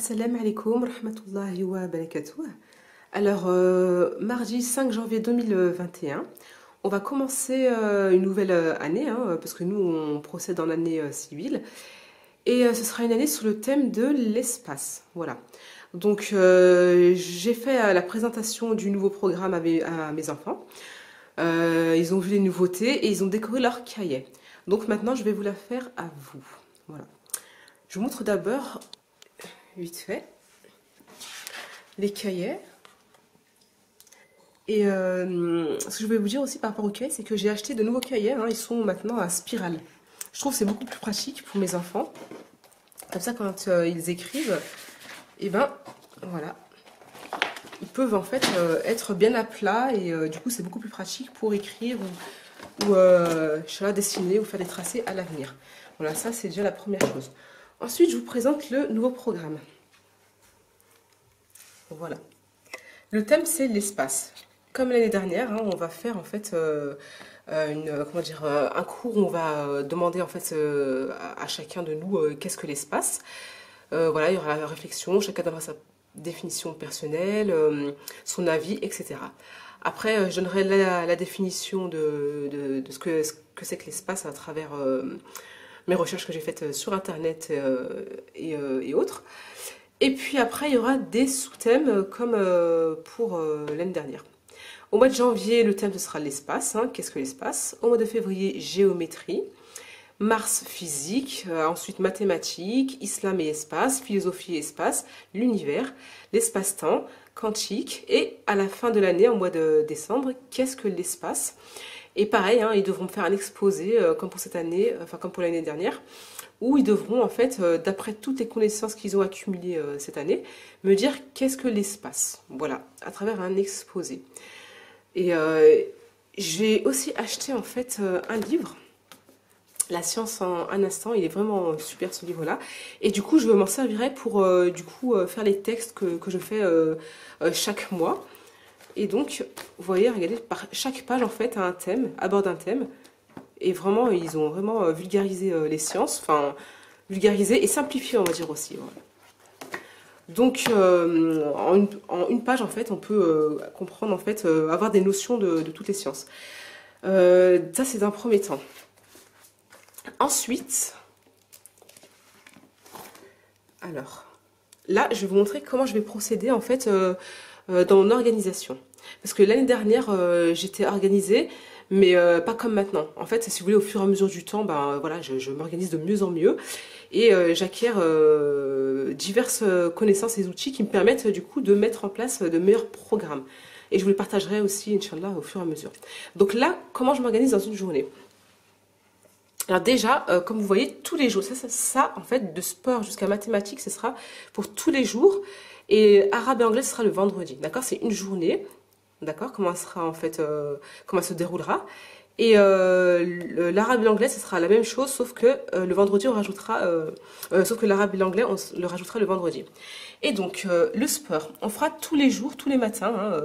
Assalamu alaikum, rahmatullahi wa barakatuh. Alors, mardi 5 janvier 2021, on va commencer une nouvelle année, parce que nous, on procède en année civile. Et ce sera une année sur le thème de l'espace. Voilà. Donc, j'ai fait la présentation du nouveau programme à mes enfants. Ils ont vu les nouveautés et ils ont décoré leur cahier. Donc maintenant, je vais vous la faire à vous. Voilà. Je vous montre d'abord, vite fait, les cahiers. Et ce que je voulais vous dire aussi par rapport aux cahiers, c'est que j'ai acheté de nouveaux cahiers. Ils sont maintenant à spirale. Je trouve que c'est beaucoup plus pratique pour mes enfants. Comme ça, quand ils écrivent, et ben voilà, ils peuvent en fait être bien à plat et du coup, c'est beaucoup plus pratique pour écrire ou dessiner ou faire des tracés à l'avenir. Voilà, ça c'est déjà la première chose. Ensuite, je vous présente le nouveau programme. Voilà. Le thème, c'est l'espace. Comme l'année dernière, on va faire en fait un cours où on va demander en fait à chacun de nous qu'est-ce que l'espace. Voilà, il y aura la réflexion, chacun donnera sa définition personnelle, son avis, etc. Après, je donnerai la définition de ce que c'est que l'espace à travers mes recherches que j'ai faites sur Internet et autres. Et puis après, il y aura des sous-thèmes comme pour l'année dernière. Au mois de janvier, le thème ce sera l'espace. Qu'est-ce que l'espace? Au mois de février, géométrie. Mars, physique. Ensuite, mathématiques, islam et espace, philosophie et espace, l'univers, l'espace-temps, quantique. Et à la fin de l'année, au mois de décembre, qu'est-ce que l'espace? Et pareil, ils devront faire un exposé, comme pour cette année, enfin comme pour l'année dernière, où ils devront, en fait, d'après toutes les connaissances qu'ils ont accumulées cette année, me dire qu'est-ce que l'espace. Voilà, à travers un exposé. Et j'ai aussi acheté, en fait, un livre, La science en un instant. Il est vraiment super, ce livre-là. Et du coup, je m'en servirai pour, faire les textes que je fais chaque mois. Et donc, vous voyez, regardez, par chaque page, en fait, a un thème, aborde un thème. Et vraiment, ils ont vraiment vulgarisé les sciences, enfin, vulgarisé et simplifié, on va dire aussi. Voilà. Donc, en une page, en fait, on peut comprendre, en fait, avoir des notions de toutes les sciences. Ça, c'est d'un premier temps. Ensuite, alors, là, je vais vous montrer comment je vais procéder, en fait, dans mon organisation. Parce que l'année dernière, j'étais organisée, mais pas comme maintenant. En fait, si vous voulez, au fur et à mesure du temps, voilà, je m'organise de mieux en mieux et j'acquiers diverses connaissances et outils qui me permettent du coup de mettre en place de meilleurs programmes. Et je vous les partagerai aussi, Inch'Allah, au fur et à mesure. Donc là, comment je m'organise dans une journée? Alors déjà, comme vous voyez, tous les jours, ça en fait, de sport jusqu'à mathématiques, ce sera pour tous les jours. Et arabe et anglais, ce sera le vendredi, d'accord? C'est une journée, d'accord? Comment elle sera en fait, comment elle se déroulera. Et l'arabe et l'anglais, ce sera la même chose, sauf que le vendredi, on rajoutera, sauf que l'arabe et l'anglais, on le rajoutera le vendredi. Et donc, le sport, on fera tous les jours, tous les matins,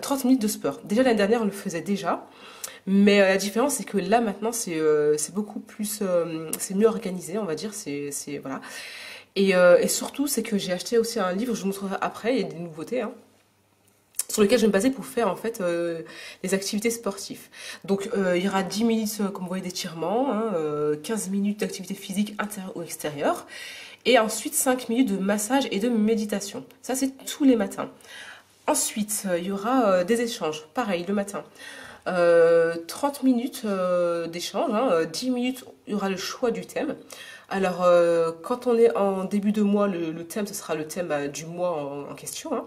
30 minutes de sport. Déjà l'année dernière, on le faisait déjà. Mais la différence, c'est que là, maintenant, c'est beaucoup plus, c'est mieux organisé, on va dire, voilà. Et surtout, c'est que j'ai acheté aussi un livre, je vous montrerai après, il y a des nouveautés, sur lequel je vais me baser pour faire, en fait, les activités sportives. Donc, il y aura 10 minutes, comme vous voyez, d'étirement, 15 minutes d'activité physique intérieure ou extérieure, et ensuite 5 minutes de massage et de méditation. Ça, c'est tous les matins. Ensuite, il y aura des échanges, pareil, le matin. 30 minutes d'échange, 10 minutes, il y aura le choix du thème. Alors, quand on est en début de mois, le thème, ce sera le thème du mois en question.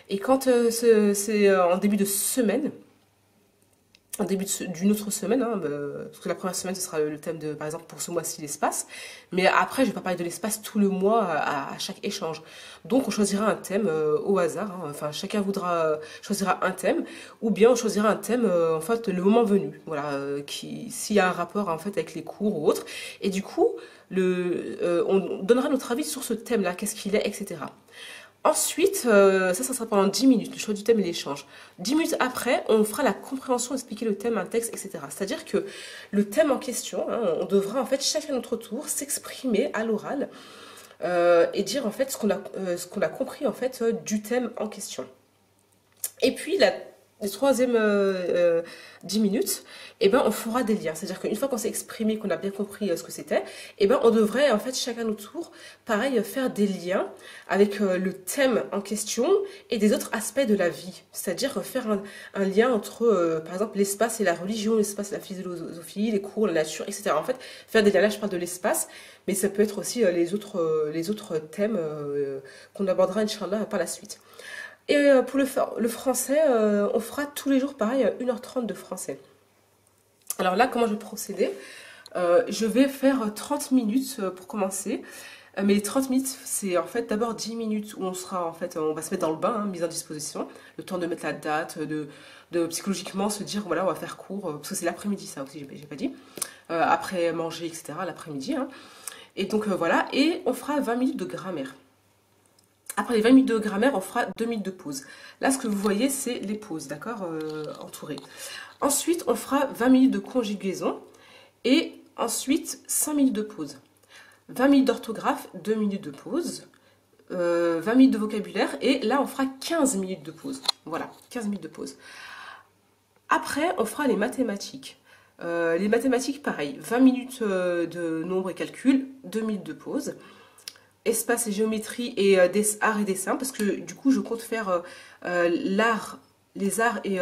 Et quand c'est en début de semaine, en début d'une autre semaine, parce que la première semaine, ce sera le thème de, par exemple, pour ce mois-ci, l'espace. Mais après, je ne vais pas parler de l'espace tout le mois à chaque échange. Donc, on choisira un thème au hasard. Enfin, chacun choisira un thème. Ou bien, on choisira un thème, en fait, le moment venu. Voilà, s'il y a un rapport, en fait, avec les cours ou autre. Et du coup, on donnera notre avis sur ce thème-là, qu'est-ce qu'il est, etc. Ensuite, ça sera pendant 10 minutes, le choix du thème et l'échange. 10 minutes après, on fera la compréhension, expliquer le thème, un texte, etc. C'est-à-dire que le thème en question, on devra en fait chacun à notre tour s'exprimer à l'oral et dire en fait ce qu'on a compris en fait du thème en question. Et puis les troisièmes 10 minutes, eh ben, on fera des liens. C'est-à-dire qu'une fois qu'on s'est exprimé, qu'on a bien compris ce que c'était, eh ben, on devrait en fait chacun notre tour, pareil, faire des liens avec le thème en question et des autres aspects de la vie. C'est-à-dire faire un lien entre, par exemple, l'espace et la religion, l'espace et la philosophie, les cours, la nature, etc. En fait, faire des liens, là je parle de l'espace, mais ça peut être aussi les autres thèmes qu'on abordera, Inch'Allah, par la suite. Et pour le français, on fera tous les jours pareil, 1h30 de français. Alors là, comment je vais procéder? Je vais faire 30 minutes pour commencer. Mais les 30 minutes, c'est en fait d'abord 10 minutes où on sera en fait, on va se mettre dans le bain, hein, mise en disposition. Le temps de mettre la date, de psychologiquement se dire, voilà, on va faire court, parce que c'est l'après-midi, ça aussi, j'ai pas dit. Après manger, etc., l'après-midi. Hein. Et donc voilà, et on fera 20 minutes de grammaire. Après les 20 minutes de grammaire, on fera 2 minutes de pause. Là, ce que vous voyez, c'est les pauses, d'accord, entourées. Ensuite, on fera 20 minutes de conjugaison et ensuite 5 minutes de pause. 20 minutes d'orthographe, 2 minutes de pause, 20 minutes de vocabulaire et là, on fera 15 minutes de pause. Voilà, 15 minutes de pause. Après, on fera les mathématiques. Les mathématiques, pareil, 20 minutes de nombre et calcul, 2 minutes de pause. Espace et géométrie et des arts et dessins parce que du coup je compte faire l'art, les arts et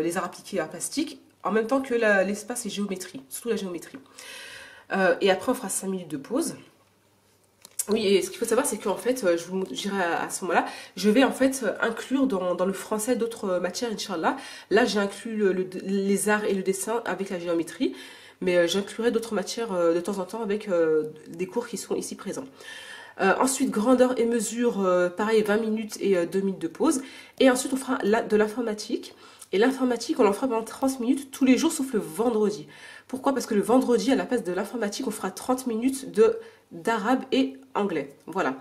les arts appliqués à plastique en même temps que l'espace et géométrie, surtout la géométrie. Et après on fera 5 minutes de pause. Oui, et ce qu'il faut savoir c'est qu'en fait, je vous dirai à ce moment-là, je vais en fait inclure dans le français d'autres matières, Inch'Allah. Là j'ai inclus les arts et le dessin avec la géométrie, mais j'inclurai d'autres matières de temps en temps avec des cours qui sont ici présents. Ensuite, grandeur et mesure, pareil, 20 minutes et 2 minutes de pause. Et ensuite, on fera de l'informatique. Et l'informatique, on en fera pendant 30 minutes tous les jours, sauf le vendredi. Pourquoi? Parce que le vendredi, à la place de l'informatique, on fera 30 minutes d'arabe et anglais. Voilà.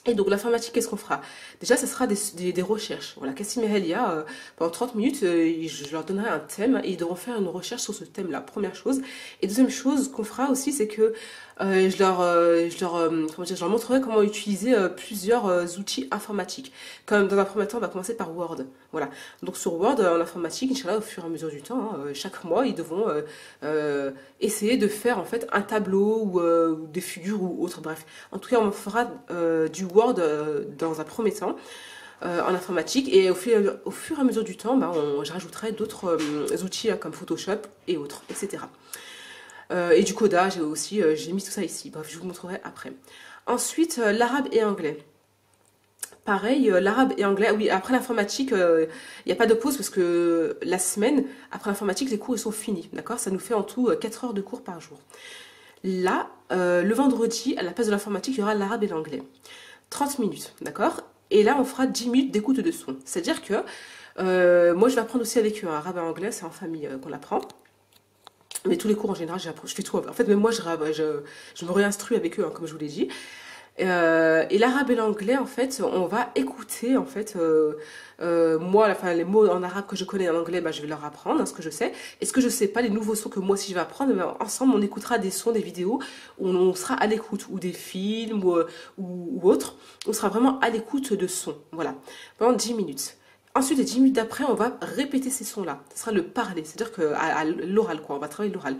Et donc l'informatique, qu'est-ce qu'on fera? Déjà, ce sera des recherches. Voilà, Kassim et Helia, pendant 30 minutes, je leur donnerai un thème et ils devront faire une recherche sur ce thème-là, première chose. Et deuxième chose qu'on fera aussi, c'est que je leur montrerai comment utiliser plusieurs outils informatiques. Comme dans un premier temps, on va commencer par Word. Voilà. Donc sur Word, en informatique, Inch'Allah, au fur et à mesure du temps, hein, chaque mois, ils devront essayer de faire en fait un tableau ou des figures ou autre. Bref. En tout cas, on fera du Word dans un premier temps. En informatique et au fur et à mesure du temps, je rajouterai d'autres outils comme Photoshop et autres, etc. Et du codage aussi, j'ai mis tout ça ici. Bref, je vous montrerai après. Ensuite, l'arabe et anglais. Pareil, l'arabe et anglais. Oui, après l'informatique, il n'y a pas de pause parce que la semaine, après l'informatique, les cours ils sont finis. D'accord? Ça nous fait en tout 4 heures de cours par jour. Là, le vendredi, à la place de l'informatique, il y aura l'arabe et l'anglais. 30 minutes, d'accord? Et là, on fera 10 minutes d'écoute de son. C'est-à-dire que moi, je vais apprendre aussi avec eux. Arabe et anglais, c'est en famille qu'on apprend. Mais tous les cours en général, je fais tout. En fait, même moi, je me réinstruis avec eux, hein, comme je vous l'ai dit. Et l'arabe et l'anglais, en fait, on va écouter, en fait, moi, enfin, les mots en arabe que je connais en anglais, je vais leur apprendre, hein, ce que je sais. Et ce que je sais pas, les nouveaux sons que moi aussi je vais apprendre, ensemble, on écoutera des sons, des vidéos, où on sera à l'écoute, ou des films, ou autres. On sera vraiment à l'écoute de sons, voilà, pendant 10 minutes. Ensuite, les 10 minutes d'après, on va répéter ces sons-là. Ce sera le parler, c'est-à-dire à l'oral, quoi. On va travailler l'oral.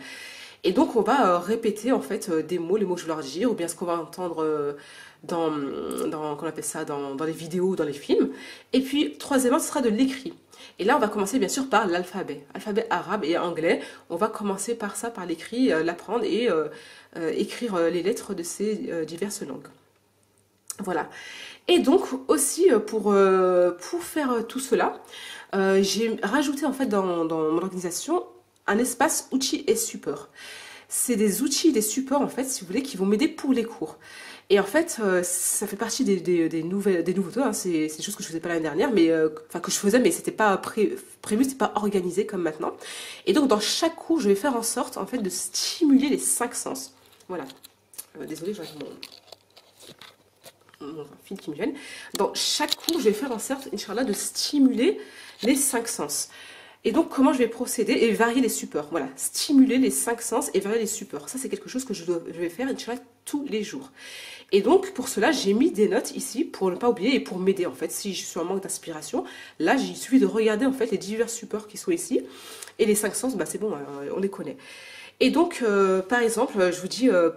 Et donc, on va répéter, en fait, des mots, les mots que je vais leur dire, ou bien ce qu'on va entendre qu'on appelle ça, dans les vidéos ou dans les films. Et puis, troisièmement, ce sera de l'écrit. Et là, on va commencer, bien sûr, par l'alphabet. Alphabet arabe et anglais. On va commencer par ça, par l'écrit, l'apprendre et écrire les lettres de ces diverses langues. Voilà. Et donc aussi pour faire tout cela, j'ai rajouté en fait dans mon organisation un espace outils et supports. C'est des outils, des supports en fait, si vous voulez, qui vont m'aider pour les cours. Et en fait, ça fait partie des nouveautés. Hein. C'est des choses que je faisais pas l'année dernière, mais enfin que je faisais, mais c'était pas prévu, c'était pas organisé comme maintenant. Et donc dans chaque cours, je vais faire en sorte en fait de stimuler les 5 sens. Voilà. Désolée, j'ai mon fil qui me gêne. Dans chaque cours, je vais faire en sorte, Inch'Allah, de stimuler les 5 sens. Et donc, comment je vais procéder et varier les supports. Voilà, stimuler les 5 sens et varier les supports. Ça, c'est quelque chose que je vais faire, Inch'Allah, tous les jours. Et donc, pour cela, j'ai mis des notes ici pour ne pas oublier et pour m'aider, en fait. Si je suis en manque d'inspiration, là, il suffit de regarder, en fait, les divers supports qui sont ici. Et les 5 sens, bah, c'est bon, on les connaît. Et donc, par exemple, je vous dis, par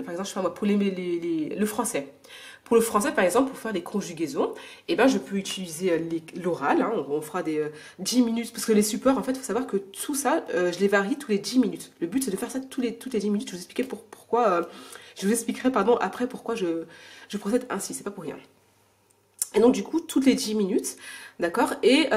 exemple, je sais pas moi, pour le français. Pour le français, par exemple, pour faire des conjugaisons, eh ben, je peux utiliser l'oral. Hein, on fera des 10 minutes. Parce que les supports, en fait, il faut savoir que tout ça, je les varie tous les 10 minutes. Le but, c'est de faire ça toutes les 10 minutes. Je vous expliquerai pourquoi, je vous expliquerai, pardon, après pourquoi je procède ainsi. C'est pas pour rien. Et donc, du coup, toutes les 10 minutes, d'accord, et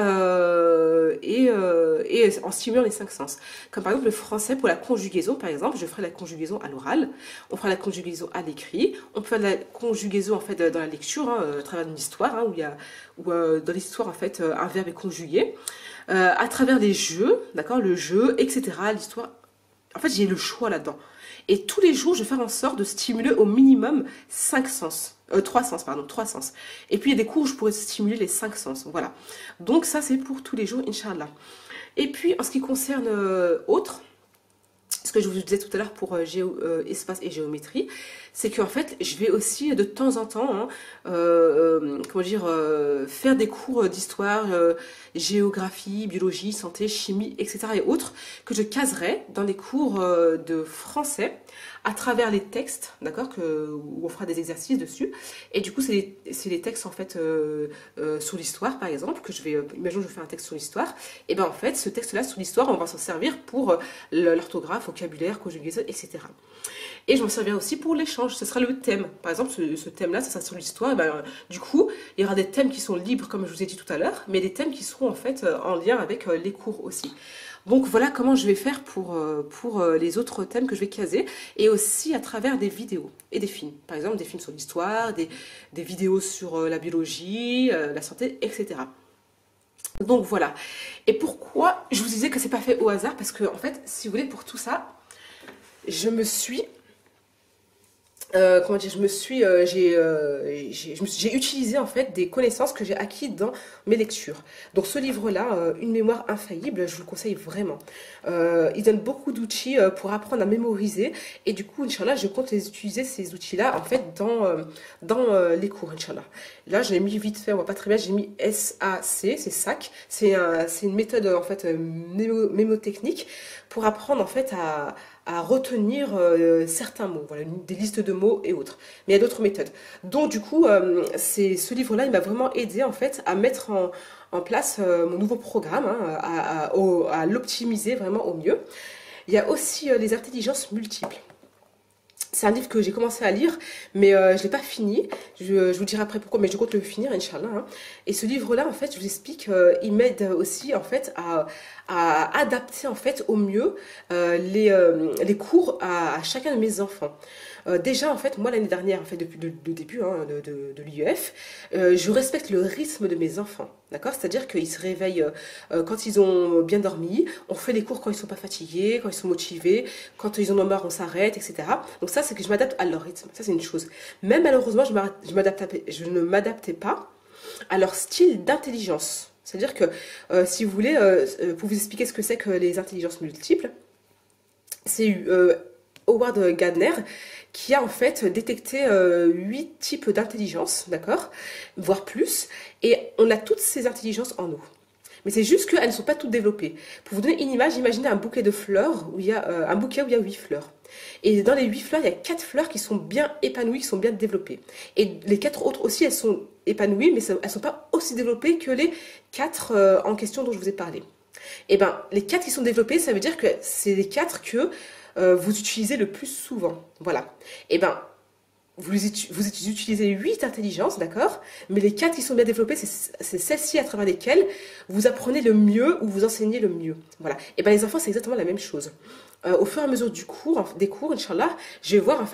en stimulant les 5 sens. Comme par exemple le français pour la conjugaison, par exemple, je ferai la conjugaison à l'oral, on fera la conjugaison à l'écrit, on peut faire de la conjugaison en fait dans la lecture, hein, à travers une histoire, hein, où dans l'histoire en fait un verbe est conjugué, à travers les jeux, d'accord, le jeu, etc., l'histoire. En fait, j'ai le choix là-dedans. Et tous les jours, je vais faire en sorte de stimuler au minimum 5 sens. 3 sens, pardon, 3 sens. Et puis, il y a des cours où je pourrais stimuler les 5 sens. Voilà. Donc, ça, c'est pour tous les jours, Inch'Allah. Et puis, en ce qui concerne autres, ce que je vous disais tout à l'heure pour espace et géométrie, c'est qu'en fait, je vais aussi de temps en temps, hein, comment dire, faire des cours d'histoire, géographie, biologie, santé, chimie, etc. et autres, que je caserai dans les cours de français à travers les textes, d'accord, où on fera des exercices dessus. Et du coup, c'est les textes en fait sur l'histoire, par exemple, que je vais, imaginons que je fais un texte sur l'histoire, et ben en fait, ce texte-là sur l'histoire, on va s'en servir pour l'orthographe, vocabulaire, conjugaison, etc. Et je m'en servirai aussi pour l'échange, ce sera le thème. Par exemple, ce thème-là, ça sera sur l'histoire. Et ben, du coup, il y aura des thèmes qui sont libres, comme je vous ai dit tout à l'heure, mais des thèmes qui seront en fait en lien avec les cours aussi. Donc voilà comment je vais faire pour les autres thèmes que je vais caser, et aussi à travers des vidéos et des films. Par exemple, des films sur l'histoire, des vidéos sur la biologie, la santé, etc. Donc voilà. Et pourquoi je vous disais que c'est pas fait au hasard? Parce que en fait, si vous voulez, pour tout ça, je me suis comment dire, j'ai utilisé en fait des connaissances que j'ai acquises dans mes lectures. Donc ce livre-là, Une mémoire infaillible, je vous le conseille vraiment. Il donne beaucoup d'outils pour apprendre à mémoriser, et du coup, Inch'Allah, je compte les utiliser ces outils-là en fait dans les cours, Inch'Allah. Là, je l'ai mis vite fait, on voit pas très bien, j'ai mis SAC, c'est SAC, c'est une méthode en fait mémotechnique pour apprendre en fait à retenir certains mots, voilà, des listes de mots et autres. Mais il y a d'autres méthodes. Donc du coup, ce livre-là, il m'a vraiment aidé en fait à mettre en place mon nouveau programme, hein, à l'optimiser vraiment au mieux. Il y a aussi les intelligences multiples. C'est un livre que j'ai commencé à lire, mais je ne l'ai pas fini. Je vous dirai après pourquoi, mais je compte le finir, Inch'Allah. Hein. Et ce livre-là, en fait, je vous explique, il m'aide aussi, en fait, à adapter, en fait, au mieux les cours à chacun de mes enfants. Déjà, en fait, moi, l'année dernière, en fait, depuis le début hein, de l'IEF, je respecte le rythme de mes enfants. D'accord? C'est-à-dire qu'ils se réveillent quand ils ont bien dormi, on fait les cours quand ils ne sont pas fatigués, quand ils sont motivés, quand ils en ont marre, on s'arrête, etc. Donc ça, c'est que je m'adapte à leur rythme. Ça, c'est une chose. Mais malheureusement, je ne m'adaptais pas à leur style d'intelligence. C'est-à-dire que, si vous voulez, pour vous expliquer ce que c'est que les intelligences multiples, c'est Howard Gardner qui a en fait détecté 8 types d'intelligence, d'accord, voire plus, et on a toutes ces intelligences en nous. Mais c'est juste qu'elles ne sont pas toutes développées. Pour vous donner une image, imaginez un bouquet de fleurs, où il y a un bouquet où il y a 8 fleurs. Et dans les 8 fleurs, il y a 4 fleurs qui sont bien épanouies, qui sont bien développées. Et les 4 autres aussi, elles sont épanouies, mais elles ne sont pas aussi développées que les 4 en question dont je vous ai parlé. Et bien, les 4 qui sont développées, ça veut dire que c'est les 4 que vous utilisez le plus souvent. Voilà. Et bien, vous utilisez 8 intelligences, d'accord? Mais les 4 qui sont bien développées, c'est celles-ci à travers lesquelles vous apprenez le mieux ou vous enseignez le mieux. Voilà. Et bien, les enfants, c'est exactement la même chose. Au fur et à mesure des cours, Inch'Allah, je vais voir en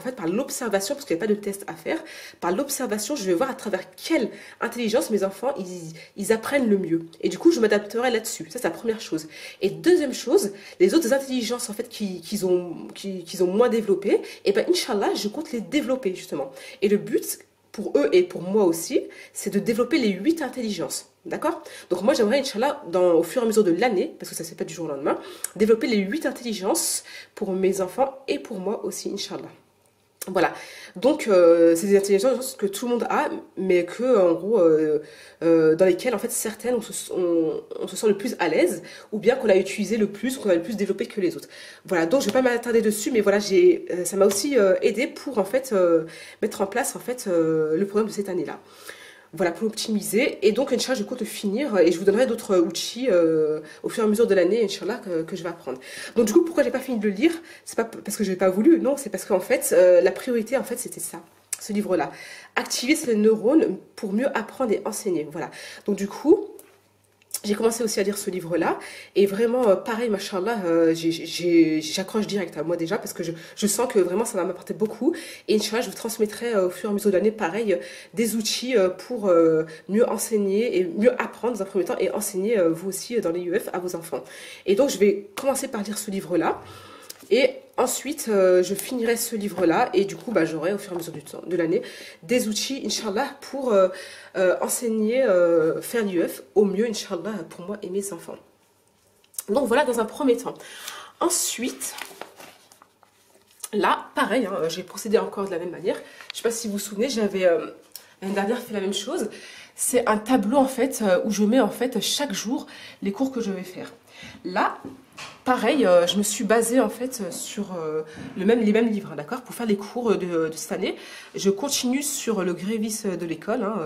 fait par l'observation, parce qu'il n'y a pas de test à faire, par l'observation, je vais voir à travers quelle intelligence mes enfants, ils apprennent le mieux. Et du coup, je m'adapterai là-dessus. Ça, c'est la première chose. Et deuxième chose, les autres intelligences, en fait, qu'ils ont moins développées, et ben, Inch'Allah, je compte les développer, justement. Et le but, pour eux et pour moi aussi, c'est de développer les 8 intelligences. D'accord? Donc moi j'aimerais, Inch'Allah, au fur et à mesure de l'année, parce que ça ne se fait pas du jour au lendemain, développer les 8 intelligences pour mes enfants et pour moi aussi, Inch'Allah. Voilà, donc c'est des intelligences que tout le monde a, mais que en gros, dans lesquelles en fait certaines on se sent le plus à l'aise, ou bien qu'on a utilisé le plus, qu'on a le plus développé que les autres. Voilà, donc je vais pas m'attarder dessus, mais voilà, ça m'a aussi aidé pour en fait mettre en place en fait le programme de cette année-là. Voilà, pour optimiser. Et donc, Inch'Allah, je compte finir et je vous donnerai d'autres outils au fur et à mesure de l'année, Inch'Allah, que je vais apprendre. Donc, du coup, pourquoi j'ai pas fini de le lire? C'est pas parce que je n'ai pas voulu, non, c'est parce qu'en fait, la priorité, en fait, c'était ça, ce livre-là. Activer ces neurones pour mieux apprendre et enseigner. Voilà. Donc, du coup, j'ai commencé aussi à lire ce livre-là et vraiment, pareil, machallah, j'accroche direct à moi déjà parce que je sens que vraiment ça va m'apporter beaucoup et Inch'Allah, je vous transmettrai au fur et à mesure de l'année, pareil, des outils pour mieux enseigner et mieux apprendre dans un premier temps et enseigner vous aussi dans les UF à vos enfants. Et donc, je vais commencer par lire ce livre-là. Et ensuite, je finirai ce livre-là et du coup, bah, j'aurai au fur et à mesure du temps, de l'année des outils, Inch'Allah, pour enseigner, faire l'IEF au mieux, Inch'Allah, pour moi et mes enfants. Donc voilà, dans un premier temps. Ensuite, là, pareil, hein, j'ai procédé encore de la même manière. Je ne sais pas si vous vous souvenez, j'avais l'année dernière fait la même chose. C'est un tableau en fait où je mets en fait chaque jour les cours que je vais faire. Là, pareil, je me suis basée en fait sur les mêmes livres, hein, d'accord, pour faire les cours de cette année. Je continue sur le grévis de l'école. Hein,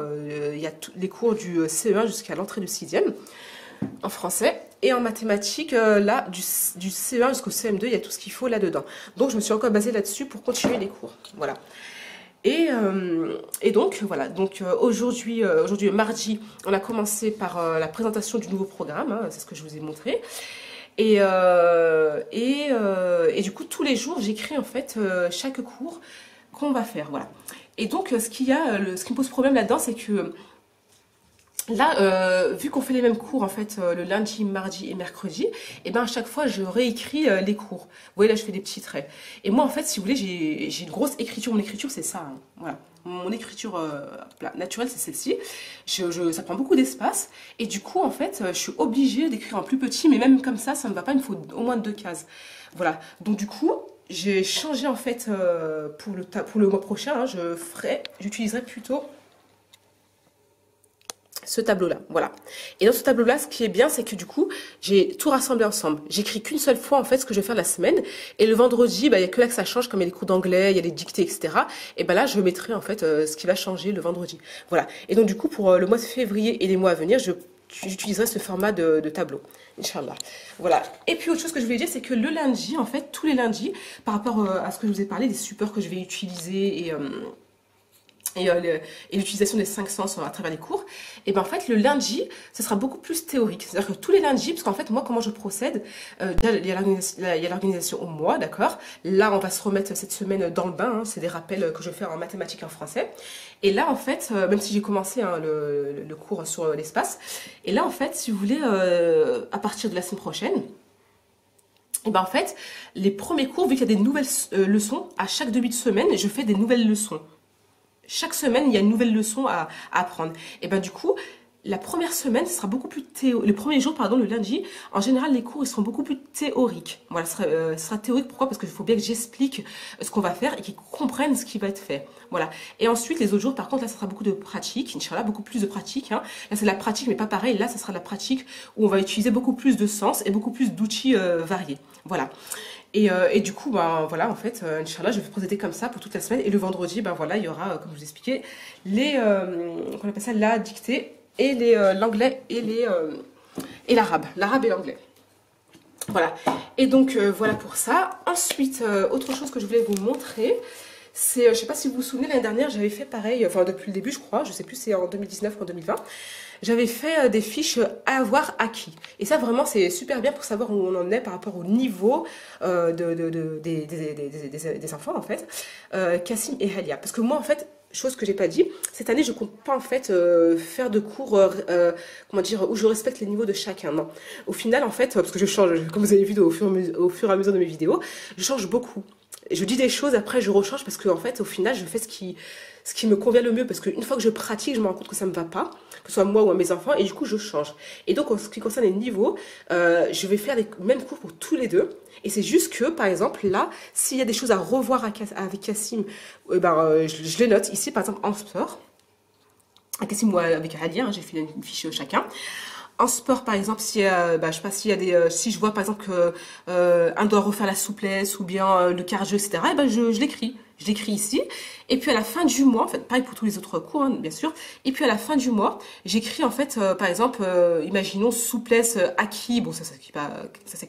il y a les cours du CE1 jusqu'à l'entrée du 6e en français. Et en mathématiques, là, du CE1 jusqu'au CM2, il y a tout ce qu'il faut là-dedans. Donc, je me suis encore basée là-dessus pour continuer les cours. Voilà. Et donc, voilà. Donc, aujourd'hui, mardi, on a commencé par la présentation du nouveau programme. Hein, c'est ce que je vous ai montré. Et du coup, tous les jours, j'écris en fait chaque cours qu'on va faire. Voilà. Et donc, ce qui me pose problème là-dedans, c'est que là, vu qu'on fait les mêmes cours en fait le lundi, mardi et mercredi, et ben à chaque fois je réécris les cours. Vous voyez là, je fais des petits traits. Et moi en fait, si vous voulez, j'ai une grosse écriture. Mon écriture, c'est ça. Hein. Voilà. Mon écriture naturelle, c'est celle-ci. Ça prend beaucoup d'espace. Et du coup, en fait, je suis obligée d'écrire en plus petit. Mais même comme ça ne me va pas. Il me faut au moins 2 cases. Voilà. Donc du coup, j'ai changé en fait pour le mois prochain. Hein, j'utiliserai plutôt ce tableau-là, voilà. Et dans ce tableau-là, ce qui est bien, c'est que du coup, j'ai tout rassemblé ensemble. J'écris qu'une seule fois, en fait, ce que je vais faire la semaine. Et le vendredi, bah, il n'y a que là que ça change, comme il y a les cours d'anglais, il y a les dictées, etc. Et ben là, je mettrai, en fait, ce qui va changer le vendredi. Voilà. Et donc, du coup, pour le mois de février et les mois à venir, j'utiliserai ce format de tableau. Inch'Allah. Voilà. Et puis, autre chose que je voulais dire, c'est que le lundi, en fait, tous les lundis, par rapport à ce que je vous ai parlé, des supports que je vais utiliser et l'utilisation des 5 sens à travers les cours, et ben en fait le lundi ce sera beaucoup plus théorique, c'est à dire que tous les lundis, parce qu'en fait moi comment je procède, il y a l'organisation au mois, d'accord, là on va se remettre cette semaine dans le bain, hein, c'est des rappels que je fais en mathématiques et en français, et là en fait même si j'ai commencé hein, le cours sur l'espace, et là en fait si vous voulez à partir de la semaine prochaine, et ben en fait les premiers cours, vu qu'il y a des nouvelles leçons à chaque début de semaine, je fais des nouvelles leçons. Chaque semaine, il y a une nouvelle leçon à apprendre. Et ben du coup, la première semaine, ce sera beaucoup plus le premier jour, pardon, le lundi, en général, les cours, ils seront beaucoup plus théoriques. Voilà, ce sera théorique. Pourquoi? Parce qu'il faut bien que j'explique ce qu'on va faire et qu'ils comprennent ce qui va être fait. Voilà. Et ensuite, les autres jours, par contre, là, ça sera beaucoup de pratique. Inch'Allah, beaucoup plus de pratique. Hein. Là, c'est de la pratique, mais pas pareil. Là, ça sera de la pratique où on va utiliser beaucoup plus de sens et beaucoup plus d'outils variés. Voilà. Et du coup, ben, voilà, en fait, Inch'Allah, je vais procéder comme ça pour toute la semaine. Et le vendredi, ben voilà, il y aura, comme je vous expliquais, qu'on appelle ça la dictée et l'anglais et l'arabe et l'anglais. Voilà. Et donc, voilà pour ça. Ensuite, autre chose que je voulais vous montrer, c'est, je ne sais pas si vous vous souvenez, l'année dernière, j'avais fait pareil, enfin depuis le début, je crois, je ne sais plus, c'est en 2019 ou en 2020. J'avais fait des fiches à avoir acquis. Et ça, vraiment, c'est super bien pour savoir où on en est par rapport au niveau des enfants, en fait. Kassim et Halia. Parce que moi, en fait, chose que j'ai pas dit, cette année, je compte pas, en fait, faire de cours, comment dire, où je respecte les niveaux de chacun. Non. Au final, en fait, parce que je change, comme vous avez vu au fur et à mesure de mes vidéos, je change beaucoup. je dis des choses, après je rechange parce qu'en fait, au final, je fais ce qui me convient le mieux. Parce qu'une fois que je pratique, je me rends compte que ça ne me va pas, que ce soit moi ou à mes enfants, et du coup, je change. Et donc, en ce qui concerne les niveaux, je vais faire les mêmes cours pour tous les deux. Et c'est juste que, par exemple, là, s'il y a des choses à revoir avec Cassim, je les note ici, par exemple, en sport. Avec Cassim ou avec Ali, hein, j'ai fait une fiche chacun. En sport, par exemple, si, je sais pas, s'il y a si je vois par exemple que un doit refaire la souplesse ou bien le cardio, etc., et ben je l'écris. Je l'écris ici. Et puis à la fin du mois, en fait, pareil pour tous les autres cours, hein, bien sûr. Et puis à la fin du mois, j'écris en fait, par exemple, imaginons souplesse acquis. Bon, ça s'écrit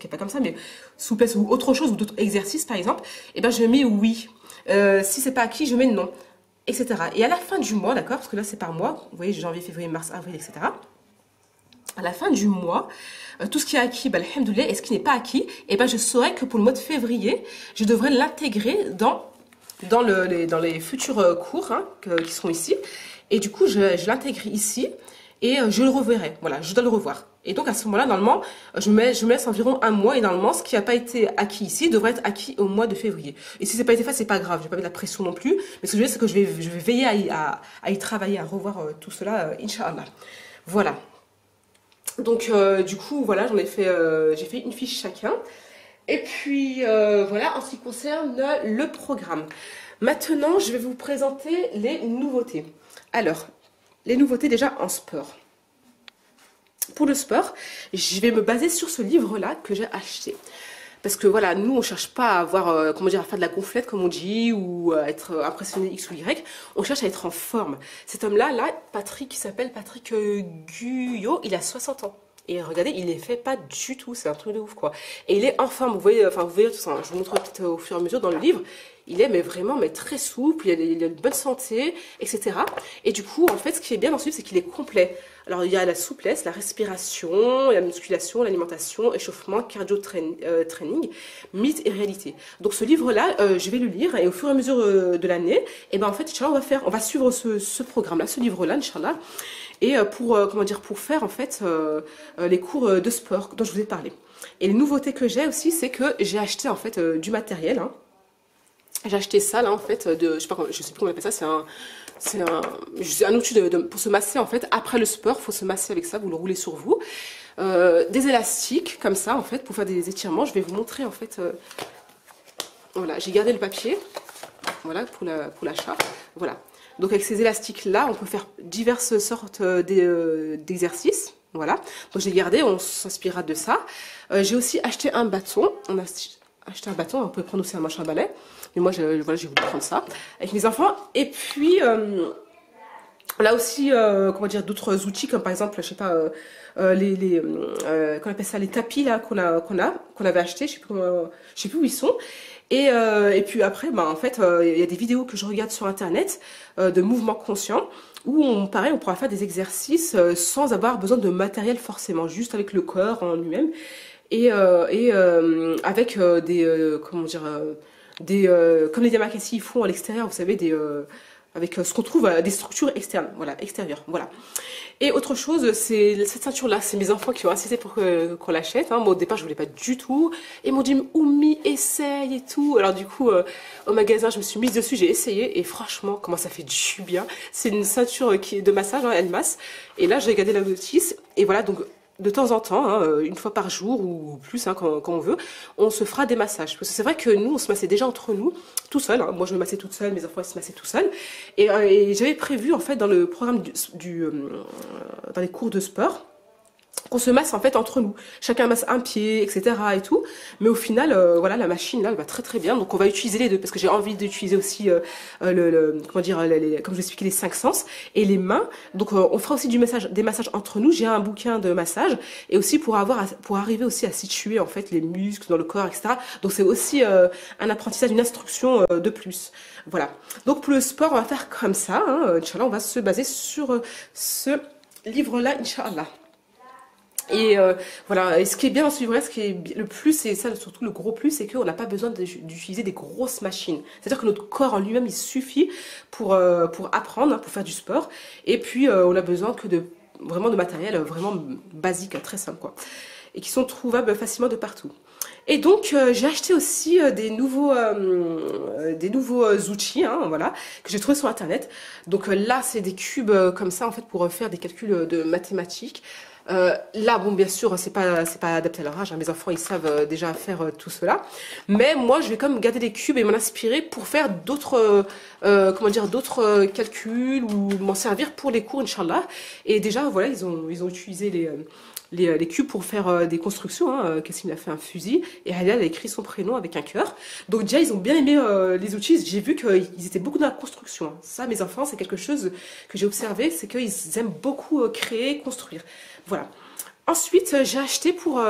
pas comme ça, mais souplesse ou autre chose ou d'autres exercices, par exemple. Et ben je mets oui. Si c'est pas acquis, je mets non, etc. Et à la fin du mois, d'accord, parce que là c'est par mois. Vous voyez, janvier, février, mars, avril, etc. À la fin du mois, tout ce qui est acquis, alhamdoulilah, et ce qui n'est pas acquis, et je saurais que pour le mois de février, je devrais l'intégrer dans les futurs cours hein, qui seront ici. Et du coup, je l'intègre ici et je le reverrai. Voilà, je dois le revoir. Et donc à ce moment-là, normalement, je me laisse environ un mois et normalement, ce qui n'a pas été acquis ici devrait être acquis au mois de février. Et si c'est pas été fait, c'est pas grave. Je vais pas mettre la pression non plus. Mais ce que je veux dire, c'est que je vais veiller à y travailler, à revoir tout cela, Inch'Allah. Voilà. Donc du coup voilà, j'ai fait une fiche chacun. Et puis voilà en ce qui concerne le programme. Maintenant je vais vous présenter les nouveautés. Alors, les nouveautés déjà en sport. Pour le sport, je vais me baser sur ce livre-là que j'ai acheté. Parce que voilà, nous on cherche pas à avoir, comment dire, à faire de la gonflette comme on dit, ou à être impressionné X ou Y, on cherche à être en forme. Cet homme-là, Patrick, il s'appelle Patrick Guyot, il a 60 ans. Et regardez, il est fait pas du tout, c'est un truc de ouf quoi. Et il est en forme, vous voyez, enfin vous voyez tout ça, je vous montre peut-être au fur et à mesure dans le livre. Il est mais vraiment très souple, il a une bonne santé, etc. Et du coup, en fait, ce qui est bien dans ce livre, c'est qu'il est complet. Alors il y a la souplesse, la respiration, la musculation, l'alimentation, échauffement, cardio training, mythe et réalité. Donc ce livre-là, je vais le lire et au fur et à mesure de l'année, et ben en fait, Inch'Allah, on va suivre ce programme-là, ce livre-là, Inch'Allah. Et pour faire en fait les cours de sport dont je vous ai parlé. Et les nouveautés que j'ai aussi, c'est que j'ai acheté en fait du matériel. Hein. J'ai acheté ça là en fait je sais plus comment on appelle ça, c'est un outil pour se masser en fait. Après le sport, il faut se masser avec ça, vous le roulez sur vous. Des élastiques comme ça en fait pour faire des étirements. Je vais vous montrer en fait. Voilà, j'ai gardé le papier. Voilà pour l'achat. Voilà. Donc avec ces élastiques là, on peut faire diverses sortes d'exercices. Voilà. Donc j'ai gardé, on s'inspirera de ça. J'ai aussi acheté un bâton. On a acheté un bâton, on peut prendre aussi un machin à balai. Mais moi, j'ai voulu prendre ça avec mes enfants. Et puis, là aussi, comment dire, d'autres outils comme par exemple, je sais pas, qu'on appelle ça, les tapis là qu'on avait acheté. Je sais plus où ils sont. Et puis après, en fait, il y a des vidéos que je regarde sur internet de mouvements conscients où pareil, on pourra faire des exercices sans avoir besoin de matériel forcément, juste avec le corps en lui-même et avec comment dire, comme les Yamakasi ils font à l'extérieur, vous savez, avec ce qu'on trouve des structures externes, voilà, extérieures, voilà. Et autre chose, c'est cette ceinture-là, c'est mes enfants qui ont insisté pour qu'on l'achète. Hein. Moi, au départ, je voulais pas du tout. Ils m'ont dit, Oumi, essaye et tout. Alors du coup, au magasin, je me suis mise dessus, j'ai essayé et franchement, comment ça fait du bien. C'est une ceinture qui est de massage, hein, elle masse. Et là, j'ai regardé la notice et voilà, donc de temps en temps, hein, une fois par jour ou plus, hein, quand on veut, on se fera des massages. Parce que c'est vrai que nous, on se massait déjà entre nous, tout seul. Hein. Moi, je me massais toute seule, mes enfants, ils se massaient tout seuls. Et j'avais prévu, en fait, dans le programme dans les cours de sport, qu'on se masse en fait entre nous. Chacun masse un pied, etc. et tout. Mais au final, voilà, la machine là, elle va très très bien. Donc on va utiliser les deux parce que j'ai envie d'utiliser aussi comment dire, comme je vous expliquais, les 5 sens et les mains. Donc on fera aussi des massages entre nous. J'ai un bouquin de massage et aussi pour arriver aussi à situer en fait les muscles dans le corps, etc. Donc c'est aussi un apprentissage, une instruction de plus. Voilà. Donc pour le sport, on va faire comme ça. Hein. Inch'Allah, on va se baser sur ce livre-là, Inch'Allah. Et voilà, et ce qui est bien dans ce livre-là, ce qui est le plus, et ça surtout le gros plus, c'est qu'on n'a pas besoin d'utiliser des grosses machines. C'est-à-dire que notre corps en lui-même, il suffit pour apprendre, hein, pour faire du sport. Et puis, on a besoin que vraiment de matériel vraiment basique, très simple, quoi. Et qui sont trouvables facilement de partout. Et donc j'ai acheté aussi des nouveaux outils, hein, voilà, que j'ai trouvé sur internet. Donc là c'est des cubes comme ça en fait pour faire des calculs de mathématiques. Là bon bien sûr c'est pas adapté à leur âge, hein, mes enfants ils savent déjà faire tout cela. Mais moi je vais quand même garder les cubes et m'en inspirer pour faire d'autres comment dire d'autres calculs ou m'en servir pour les cours Inch'Allah. Et déjà voilà ils ont utilisé les cubes pour faire des constructions. Hein. Cassim a fait un fusil et Halal a écrit son prénom avec un cœur. Donc déjà, ils ont bien aimé les outils. J'ai vu qu'ils étaient beaucoup dans la construction. Hein. Ça, mes enfants, c'est quelque chose que j'ai observé, c'est qu'ils aiment beaucoup créer, construire. Voilà. Ensuite, j'ai acheté pour